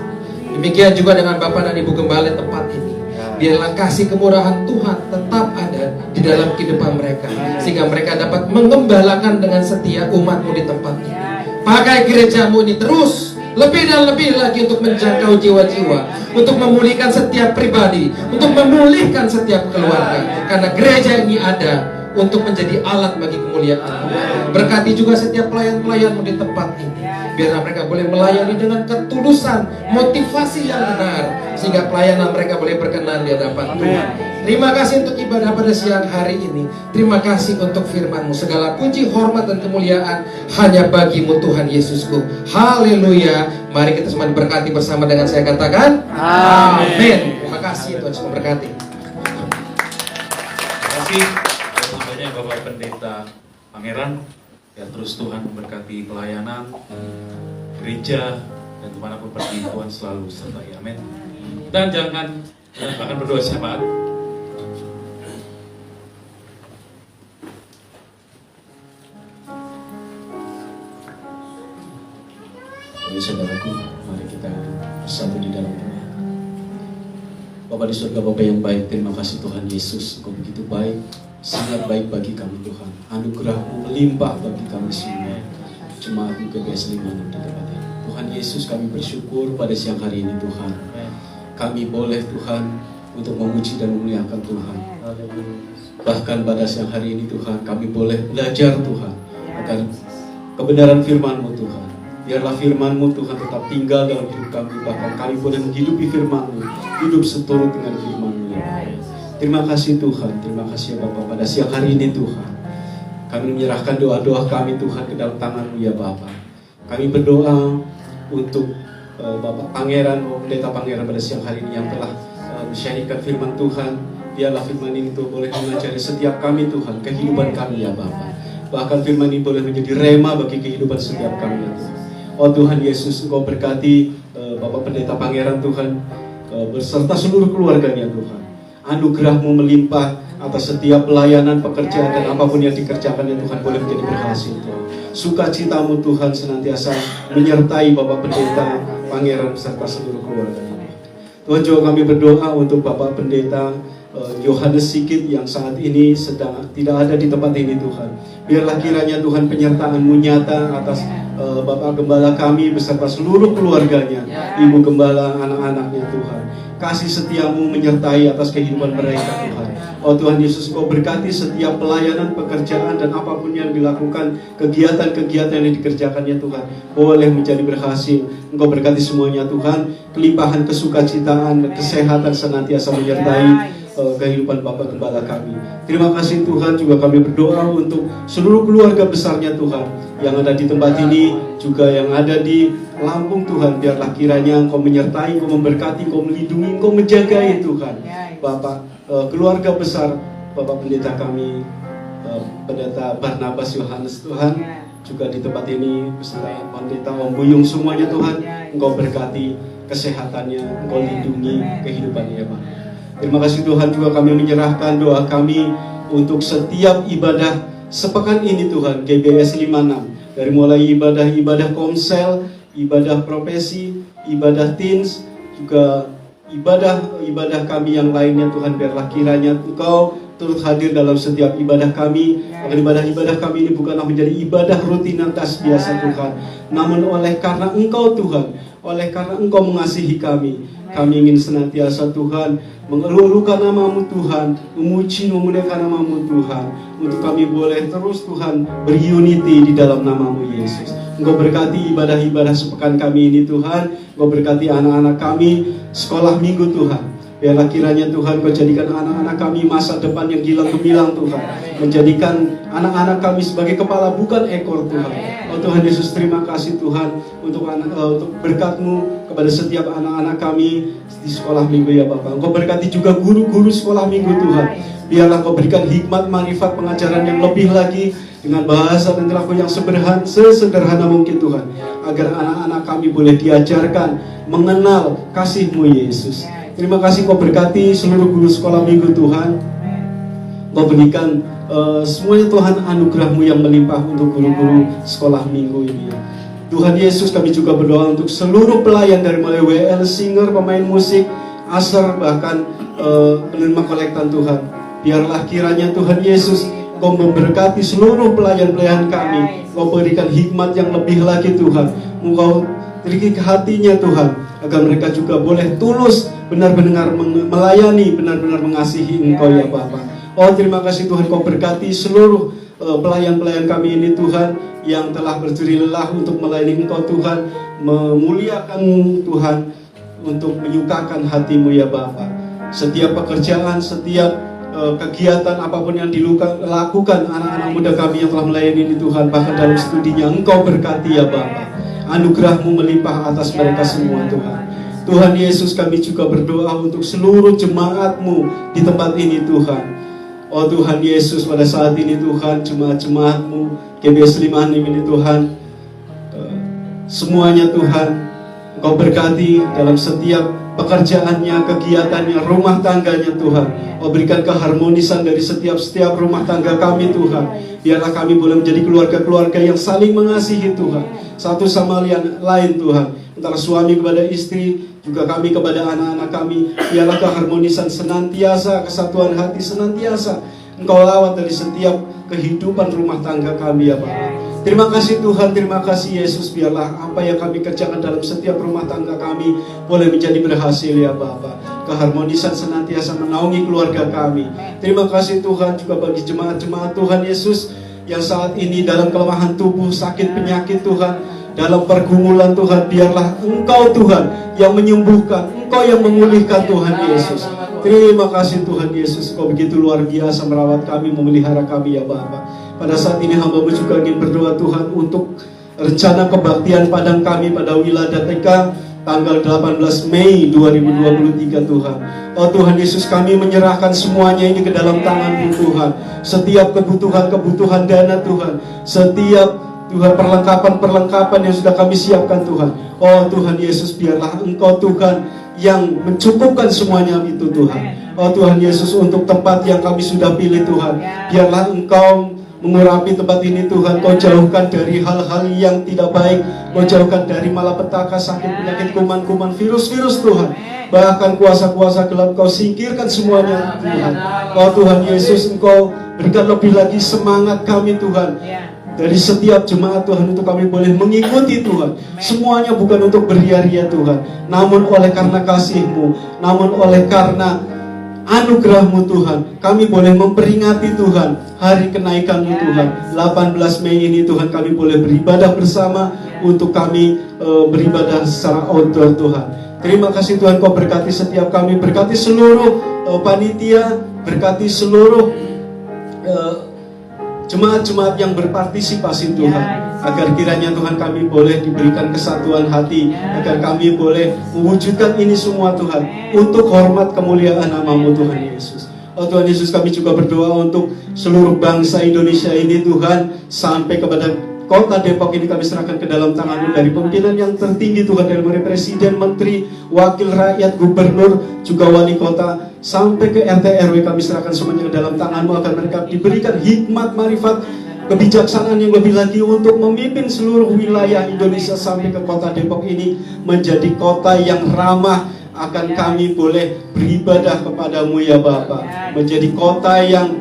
Demikian juga dengan Bapak dan Ibu Gembala tempat ini. Biarlah kasih kemurahan Tuhan tetap ada di dalam kehidupan mereka, sehingga mereka dapat mengembalakan dengan setia umat-Mu di tempat ini. Pakai gereja-Mu ini terus lebih dan lebih lagi untuk menjangkau jiwa-jiwa, untuk memulihkan setiap pribadi, untuk memulihkan setiap keluarga. Karena gereja ini ada untuk menjadi alat bagi kemuliaan. Berkati juga setiap pelayan-pelayan-Mu di tempat ini. Biarlah mereka boleh melayani dengan ketulusan, motivasi yang benar, sehingga pelayanan mereka boleh berkenan di hadapan Tuhan. Terima kasih untuk ibadah pada siang hari ini. Terima kasih untuk firman-Mu. Segala puji, hormat, dan kemuliaan hanya bagi-Mu Tuhan Yesusku. Haleluya. Mari kita semua diberkati bersama dengan saya katakan amin. Terima kasih, Tuhan semua berkati. Terima kasih banyak Bapak Pendeta Pangeran. Ya, terus Tuhan memberkati pelayanan gereja dan kemanapun pergi, Tuhan selalu sertai. Amin. Dan jangan bahkan berdoa syafaat. Jadi saudaraku, mari kita bersatu di dalam doa. Bapa di surga, Bapa yang baik, terima kasih Tuhan Yesus, Engkau begitu baik, sangat baik bagi kami Tuhan. Anugerah-Mu melimpah bagi kami semua. Jemaat-Mu GBS 56 di tempat ini. Tuhan Yesus, kami bersyukur pada siang hari ini Tuhan. Kami boleh Tuhan untuk memuji dan memuliakan Tuhan. Bahkan pada siang hari ini Tuhan, kami boleh belajar Tuhan akan kebenaran firman-Mu Tuhan. Biarlah firman-Mu Tuhan tetap tinggal dalam hidup kami. Bahkan kami boleh menghidupi firman-Mu, hidup seturut dengan firman-Mu ya Bapak. Terima kasih Tuhan, terima kasih ya Bapak. Pada siang hari ini Tuhan, kami menyerahkan doa-doa kami Tuhan ke dalam tangan-Mu ya Bapak. Kami berdoa untuk Bapak Pangeran, Pendeta Pangeran pada siang hari ini yang telah mensyariatkan firman Tuhan. Biarlah firman ini Tuhan boleh mengajari setiap kami Tuhan, kehidupan kami ya Bapak. Bahkan firman ini boleh menjadi rema bagi kehidupan setiap kami ya Tuhan. Oh Tuhan Yesus, Engkau berkati Bapak Pendeta Pangeran Tuhan, berserta seluruh keluarganya Tuhan. Anugerah-Mu melimpah atas setiap pelayanan, pekerjaan, dan apapun yang dikerjakan ya Tuhan boleh menjadi berhasil Tuhan. Sukacita-Mu Tuhan senantiasa menyertai Bapak Pendeta Pangeran serta seluruh keluarganya. Tuhan juga kami berdoa untuk Bapak Pendeta Yohanes Sigit yang saat ini sedang tidak ada di tempat ini Tuhan. Biarlah kiranya Tuhan penyertaan-Mu nyata atas Bapak Gembala kami beserta seluruh keluarganya, Ibu Gembala, anak-anaknya Tuhan. Kasih setia-Mu menyertai atas kehidupan mereka Tuhan. Oh Tuhan Yesus, Engkau berkati setiap pelayanan, pekerjaan, dan apapun yang dilakukan, kegiatan-kegiatan yang dikerjakannya Tuhan boleh menjadi berhasil. Engkau berkati semuanya Tuhan. Kelimpahan kesukacitaan, kesehatan senantiasa menyertai kehidupan Bapak Gembala kami. Terima kasih Tuhan, juga kami berdoa untuk seluruh keluarga besarnya Tuhan yang ada di tempat ini, juga yang ada di Lampung Tuhan. Biarlah kiranya Engkau menyertai, Engkau memberkati, Engkau melindungi, Engkau menjagai Tuhan. Bapak, keluarga besar Bapak Pendeta kami, Pendeta Barnabas Yohanes Tuhan, juga di tempat ini beserta Pendeta Om Buyung semuanya Tuhan. Engkau berkati kesehatannya, Engkau lindungi kehidupannya ya Pak. Terima kasih Tuhan, juga kami menyerahkan doa kami untuk setiap ibadah sepekan ini Tuhan, GBS 56. Dari mulai ibadah komsel, ibadah profesi, ibadah teens, juga ibadah kami yang lainnya Tuhan, biarlah kiranya Engkau turut hadir dalam setiap ibadah kami. Agar ibadah kami ini bukanlah menjadi ibadah rutinitas biasa Tuhan, namun oleh karena Engkau Tuhan, oleh karena Engkau mengasihi kami ingin senantiasa Tuhan mengeluhkan nama-Mu Tuhan, memuji memuliakan nama-Mu Tuhan, untuk kami boleh terus Tuhan berunity di dalam nama-Mu Yesus. Engkau berkati ibadah-ibadah sepekan kami ini Tuhan. Engkau berkati anak-anak kami sekolah minggu Tuhan. Biarlah kiranya Tuhan Kau jadikan anak-anak kami masa depan yang gilang gemilang Tuhan. Menjadikan anak-anak kami sebagai kepala bukan ekor Tuhan. Oh Tuhan Yesus, terima kasih Tuhan untuk berkat-Mu kepada setiap anak-anak kami di sekolah minggu ya Bapak. Engkau berkati juga guru-guru sekolah minggu Tuhan. Biarlah Kau berikan hikmat, marifat, pengajaran yang lebih lagi dengan bahasa dan perilaku yang sesederhana mungkin Tuhan, agar anak-anak kami boleh diajarkan mengenal kasih-Mu Yesus. Terima kasih Kau berkati seluruh guru sekolah minggu Tuhan. Kau berikan semuanya Tuhan anugerah-Mu yang melimpah untuk guru-guru sekolah minggu ini. Tuhan Yesus, kami juga berdoa untuk seluruh pelayan dari mulai WL, singer, pemain musik, asar, bahkan penerima kolektan Tuhan. Biarlah kiranya Tuhan Yesus Kau memberkati seluruh pelayan-pelayan kami. Kau berikan hikmat yang lebih lagi Tuhan. Engkau berikan ke hatinya Tuhan, agar mereka juga boleh tulus benar-benar melayani, benar-benar mengasihi Engkau ya Bapa. Oh terima kasih Tuhan, Kau berkati seluruh pelayan-pelayan kami ini Tuhan, yang telah berjerih lelah untuk melayani Engkau Tuhan, memuliakan Tuhan, untuk menyukakan hati-Mu ya Bapa. Setiap pekerjaan, setiap kegiatan apapun yang dilakukan anak-anak muda kami yang telah melayani ini Tuhan, bahkan dalam studinya Engkau berkati ya Bapa. Anugerah-Mu melimpah atas mereka semua Tuhan. Tuhan Yesus, kami juga berdoa untuk seluruh jemaat-Mu di tempat ini Tuhan. Oh Tuhan Yesus, pada saat ini Tuhan, jemaat-jemaat-Mu GBS 56 ini Tuhan, semuanya Tuhan Engkau berkati dalam setiap pekerjaannya, kegiatannya, rumah tangganya Tuhan. Oh berikan keharmonisan dari setiap rumah tangga kami Tuhan. Biarlah kami boleh menjadi keluarga-keluarga yang saling mengasihi Tuhan, satu sama lain Tuhan. Antara suami kepada istri, juga kami kepada anak-anak kami. Biarlah keharmonisan senantiasa, kesatuan hati senantiasa Engkau lawat dari setiap kehidupan rumah tangga kami ya Bapak. Terima kasih Tuhan, terima kasih Yesus. Biarlah apa yang kami kerjakan dalam setiap rumah tangga kami boleh menjadi berhasil ya Bapak. Keharmonisan senantiasa menaungi keluarga kami. Terima kasih Tuhan juga bagi jemaat-jemaat Tuhan Yesus yang saat ini dalam kelemahan tubuh, sakit penyakit Tuhan, dalam pergumulan Tuhan. Biarlah Engkau Tuhan yang menyembuhkan, Engkau yang memulihkan Tuhan Yesus. Terima kasih Tuhan Yesus, Kau begitu luar biasa merawat kami, memelihara kami ya Bapa. Pada saat ini hamba-Mu juga ingin berdoa Tuhan untuk rencana kebaktian padang kami pada Wilada TK tanggal 18 Mei 2023 Tuhan. Oh Tuhan Yesus, kami menyerahkan semuanya ini ke dalam tangan-Mu Tuhan. Setiap kebutuhan dana Tuhan, setiap Tuhan perlengkapan yang sudah kami siapkan Tuhan. Oh Tuhan Yesus, biarlah Engkau Tuhan yang mencukupkan semuanya itu Tuhan. Oh Tuhan Yesus, untuk tempat yang kami sudah pilih Tuhan, biarlah Engkau mengurapi tempat ini Tuhan. Kau jauhkan dari hal-hal yang tidak baik. Kau jauhkan dari malapetaka, sakit, penyakit, kuman-kuman, virus-virus Tuhan. Bahkan kuasa-kuasa gelap Kau singkirkan semuanya Tuhan. Oh Tuhan Yesus, Engkau berikan lebih lagi semangat kami Tuhan, dari setiap jemaat Tuhan, untuk kami boleh mengikuti Tuhan. Semuanya bukan untuk beria-ria Tuhan, namun oleh karena kasih-Mu, namun oleh karena anugerah-Mu Tuhan, kami boleh memperingati Tuhan hari kenaikan-Mu Tuhan. 18 Mei ini Tuhan, kami boleh beribadah bersama, untuk kami beribadah secara outdoor Tuhan. Terima kasih Tuhan, Kau berkati setiap kami, berkati seluruh panitia, berkati seluruh jemaat-jemaat yang berpartisipasi Tuhan, agar kiranya Tuhan kami boleh diberikan kesatuan hati, agar kami boleh mewujudkan ini semua Tuhan, untuk hormat kemuliaan nama-Mu Tuhan Yesus. Oh Tuhan Yesus, kami juga berdoa untuk seluruh bangsa Indonesia ini Tuhan, sampai kepada Kota Depok ini kami serahkan ke dalam tangan-Mu, dari pimpinan yang tertinggi Tuhan, dari mulai Presiden, Menteri, Wakil Rakyat, Gubernur, juga Wali Kota, sampai ke RT RW kami serahkan semuanya ke dalam tangan-Mu, agar mereka diberikan hikmat, marifat, kebijaksanaan yang lebih lagi untuk memimpin seluruh wilayah Indonesia sampai ke Kota Depok ini menjadi kota yang ramah akan kami boleh beribadah kepadamu ya Bapa, menjadi kota yang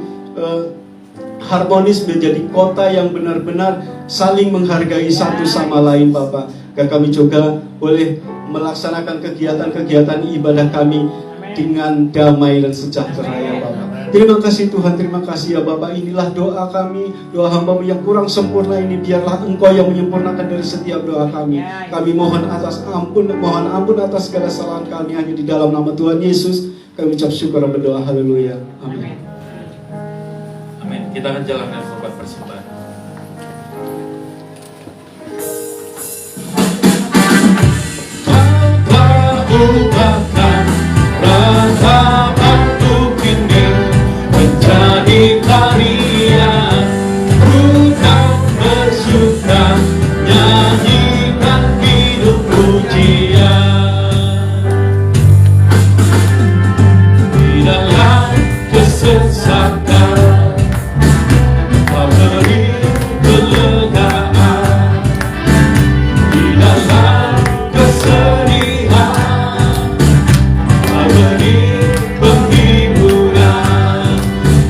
harmonis, menjadi kota yang benar-benar saling menghargai satu sama lain Bapak. Agar kami juga boleh melaksanakan kegiatan-kegiatan ibadah kami dengan damai dan sejahtera ya Bapak. Terima kasih Tuhan, terima kasih ya Bapak. Inilah doa kami, doa hamba-Mu yang kurang sempurna ini, biarlah Engkau yang menyempurnakan dari setiap doa kami. Kami mohon ampun atas segala kesalahan kami, hanya di dalam nama Tuhan Yesus kami ucap syukur dan berdoa. Haleluya. Amin. Amin. Kita akan jalankan khotbah persembahan. Ubahkan ratapanku kini menjadi tarian, ku tak bersuka nyanyikan hidup pujian di dalam kesesakan. Kau beri kelegaan di dalam kesedihan, kau beri penghiburan,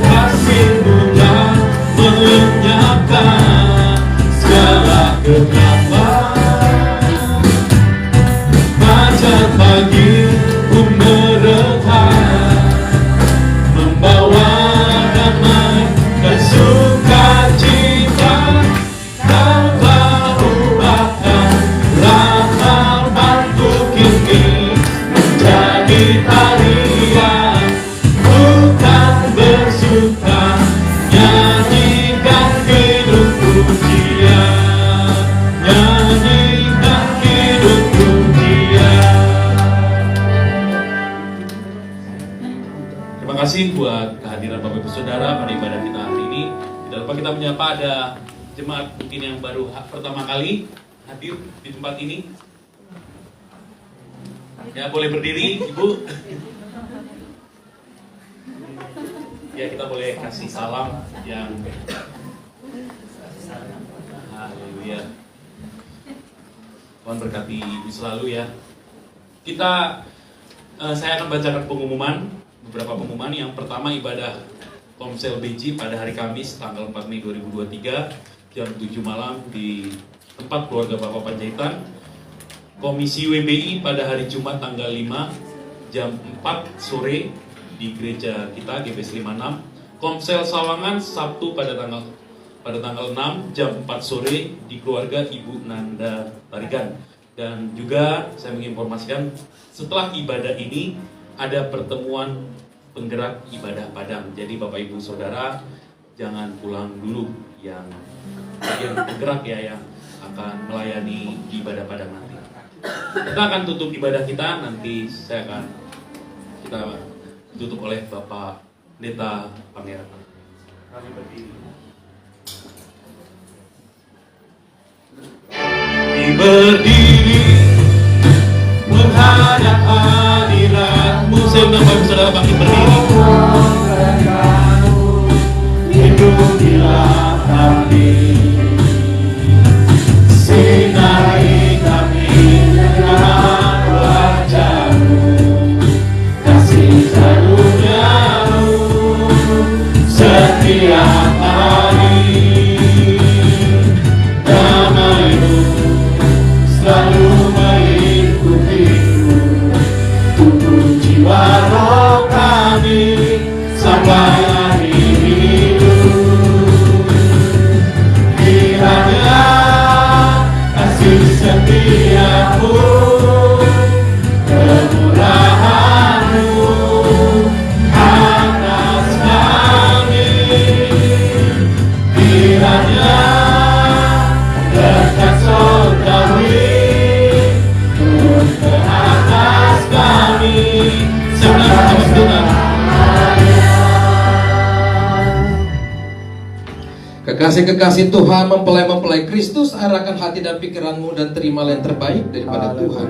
kasih-Mu yang melenyapkan segala kegelapan. Fajar pagi pun merehat, membawa damai dan sukacita. Kau telah ubahkan ratapanku kini menjadi tarian, bukan bersuka nyanyikan hidup pujian, nyanyikan hidup pujian. Terima kasih buat kehadiran Bapak Ibu Saudara pada ibadah kita hari ini. Tidak lupa kita menyapa ada jemaat mungkin yang baru pertama kali hadir di tempat ini. Ya, boleh berdiri, Ibu. Ya, kita boleh kasih salam yang haleluya. Tuhan berkati Ibu selalu ya. Saya akan bacakan beberapa pengumuman. Yang pertama, ibadah Komsel BJ pada hari Kamis tanggal 4 Mei 2023 jam 7 malam di tempat keluarga Bapak Panjaitan. Komisi WBI pada hari Jumat tanggal 5 jam 4 sore di gereja kita GBS 56. Komsel Sawangan Sabtu pada tanggal 6 jam 4 sore di keluarga Ibu Nanda Tarigan. Dan juga saya menginformasikan setelah ibadah ini ada pertemuan penggerak ibadah Padang. Jadi Bapak Ibu Saudara jangan pulang dulu, yang bagian penggerak ya yang akan melayani di ibadah Padang nanti. Kita akan tutup ibadah kita, nanti kita tutup oleh Bapak Pendeta Pangeran. Kami berdiri. Berdiri menghadap hadirat-Mu. Saya undang Bapak Saudara bangkit berdiri. Hidupilah kami, sinari kami dengan wajah-Mu, kasih karunia-Mu setiap hari. Damai-Mu selalu mengikutiku, tubuh jiwa roh kami sampai akhir hidup. Kiranya kasih setia-Mu, kemurahan-Mu atas kami. Kiranya berkat surgawi turun ke atas kami. Kekasih-kekasih Tuhan, mempelai-mempelai Kristus, arahkan hati dan pikiranmu dan terimalah yang terbaik daripada Tuhan.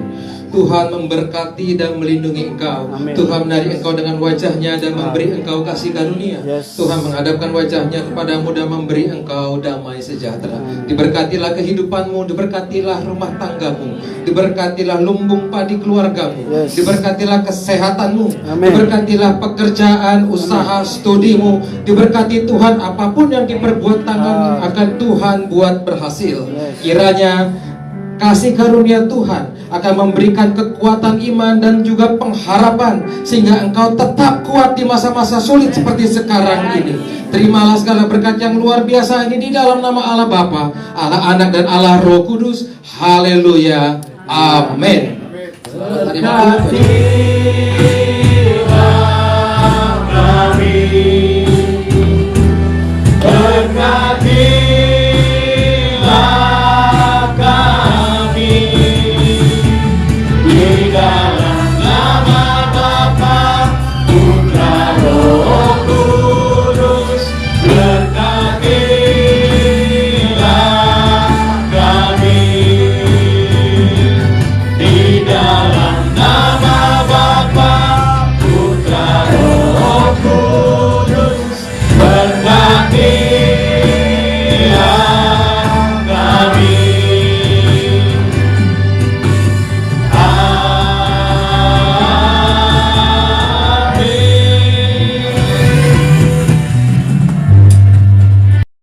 Tuhan memberkati dan melindungi engkau. Amin. Tuhan menarik engkau dengan wajahnya dan memberi engkau kasih karunia. Yes. Tuhan menghadapkan wajahnya kepadamu dan memberi engkau damai sejahtera. Diberkatilah kehidupanmu, diberkatilah rumah tanggamu, diberkatilah lumbung padi keluargamu, Yes. diberkatilah kesehatanmu, Amin. diberkatilah pekerjaan, usaha, studimu, diberkati Tuhan apapun yang diperbuat tangan akan Tuhan buat berhasil. Yes. Kiranya kasih karunia Tuhan akan memberikan kekuatan iman dan juga pengharapan sehingga engkau tetap kuat di masa-masa sulit seperti sekarang ini. Terimalah segala berkat yang luar biasa ini di dalam nama Allah Bapa, Allah Anak dan Allah Roh Kudus. Haleluya. Amin. Selamat hari Minggu. Di dalam nama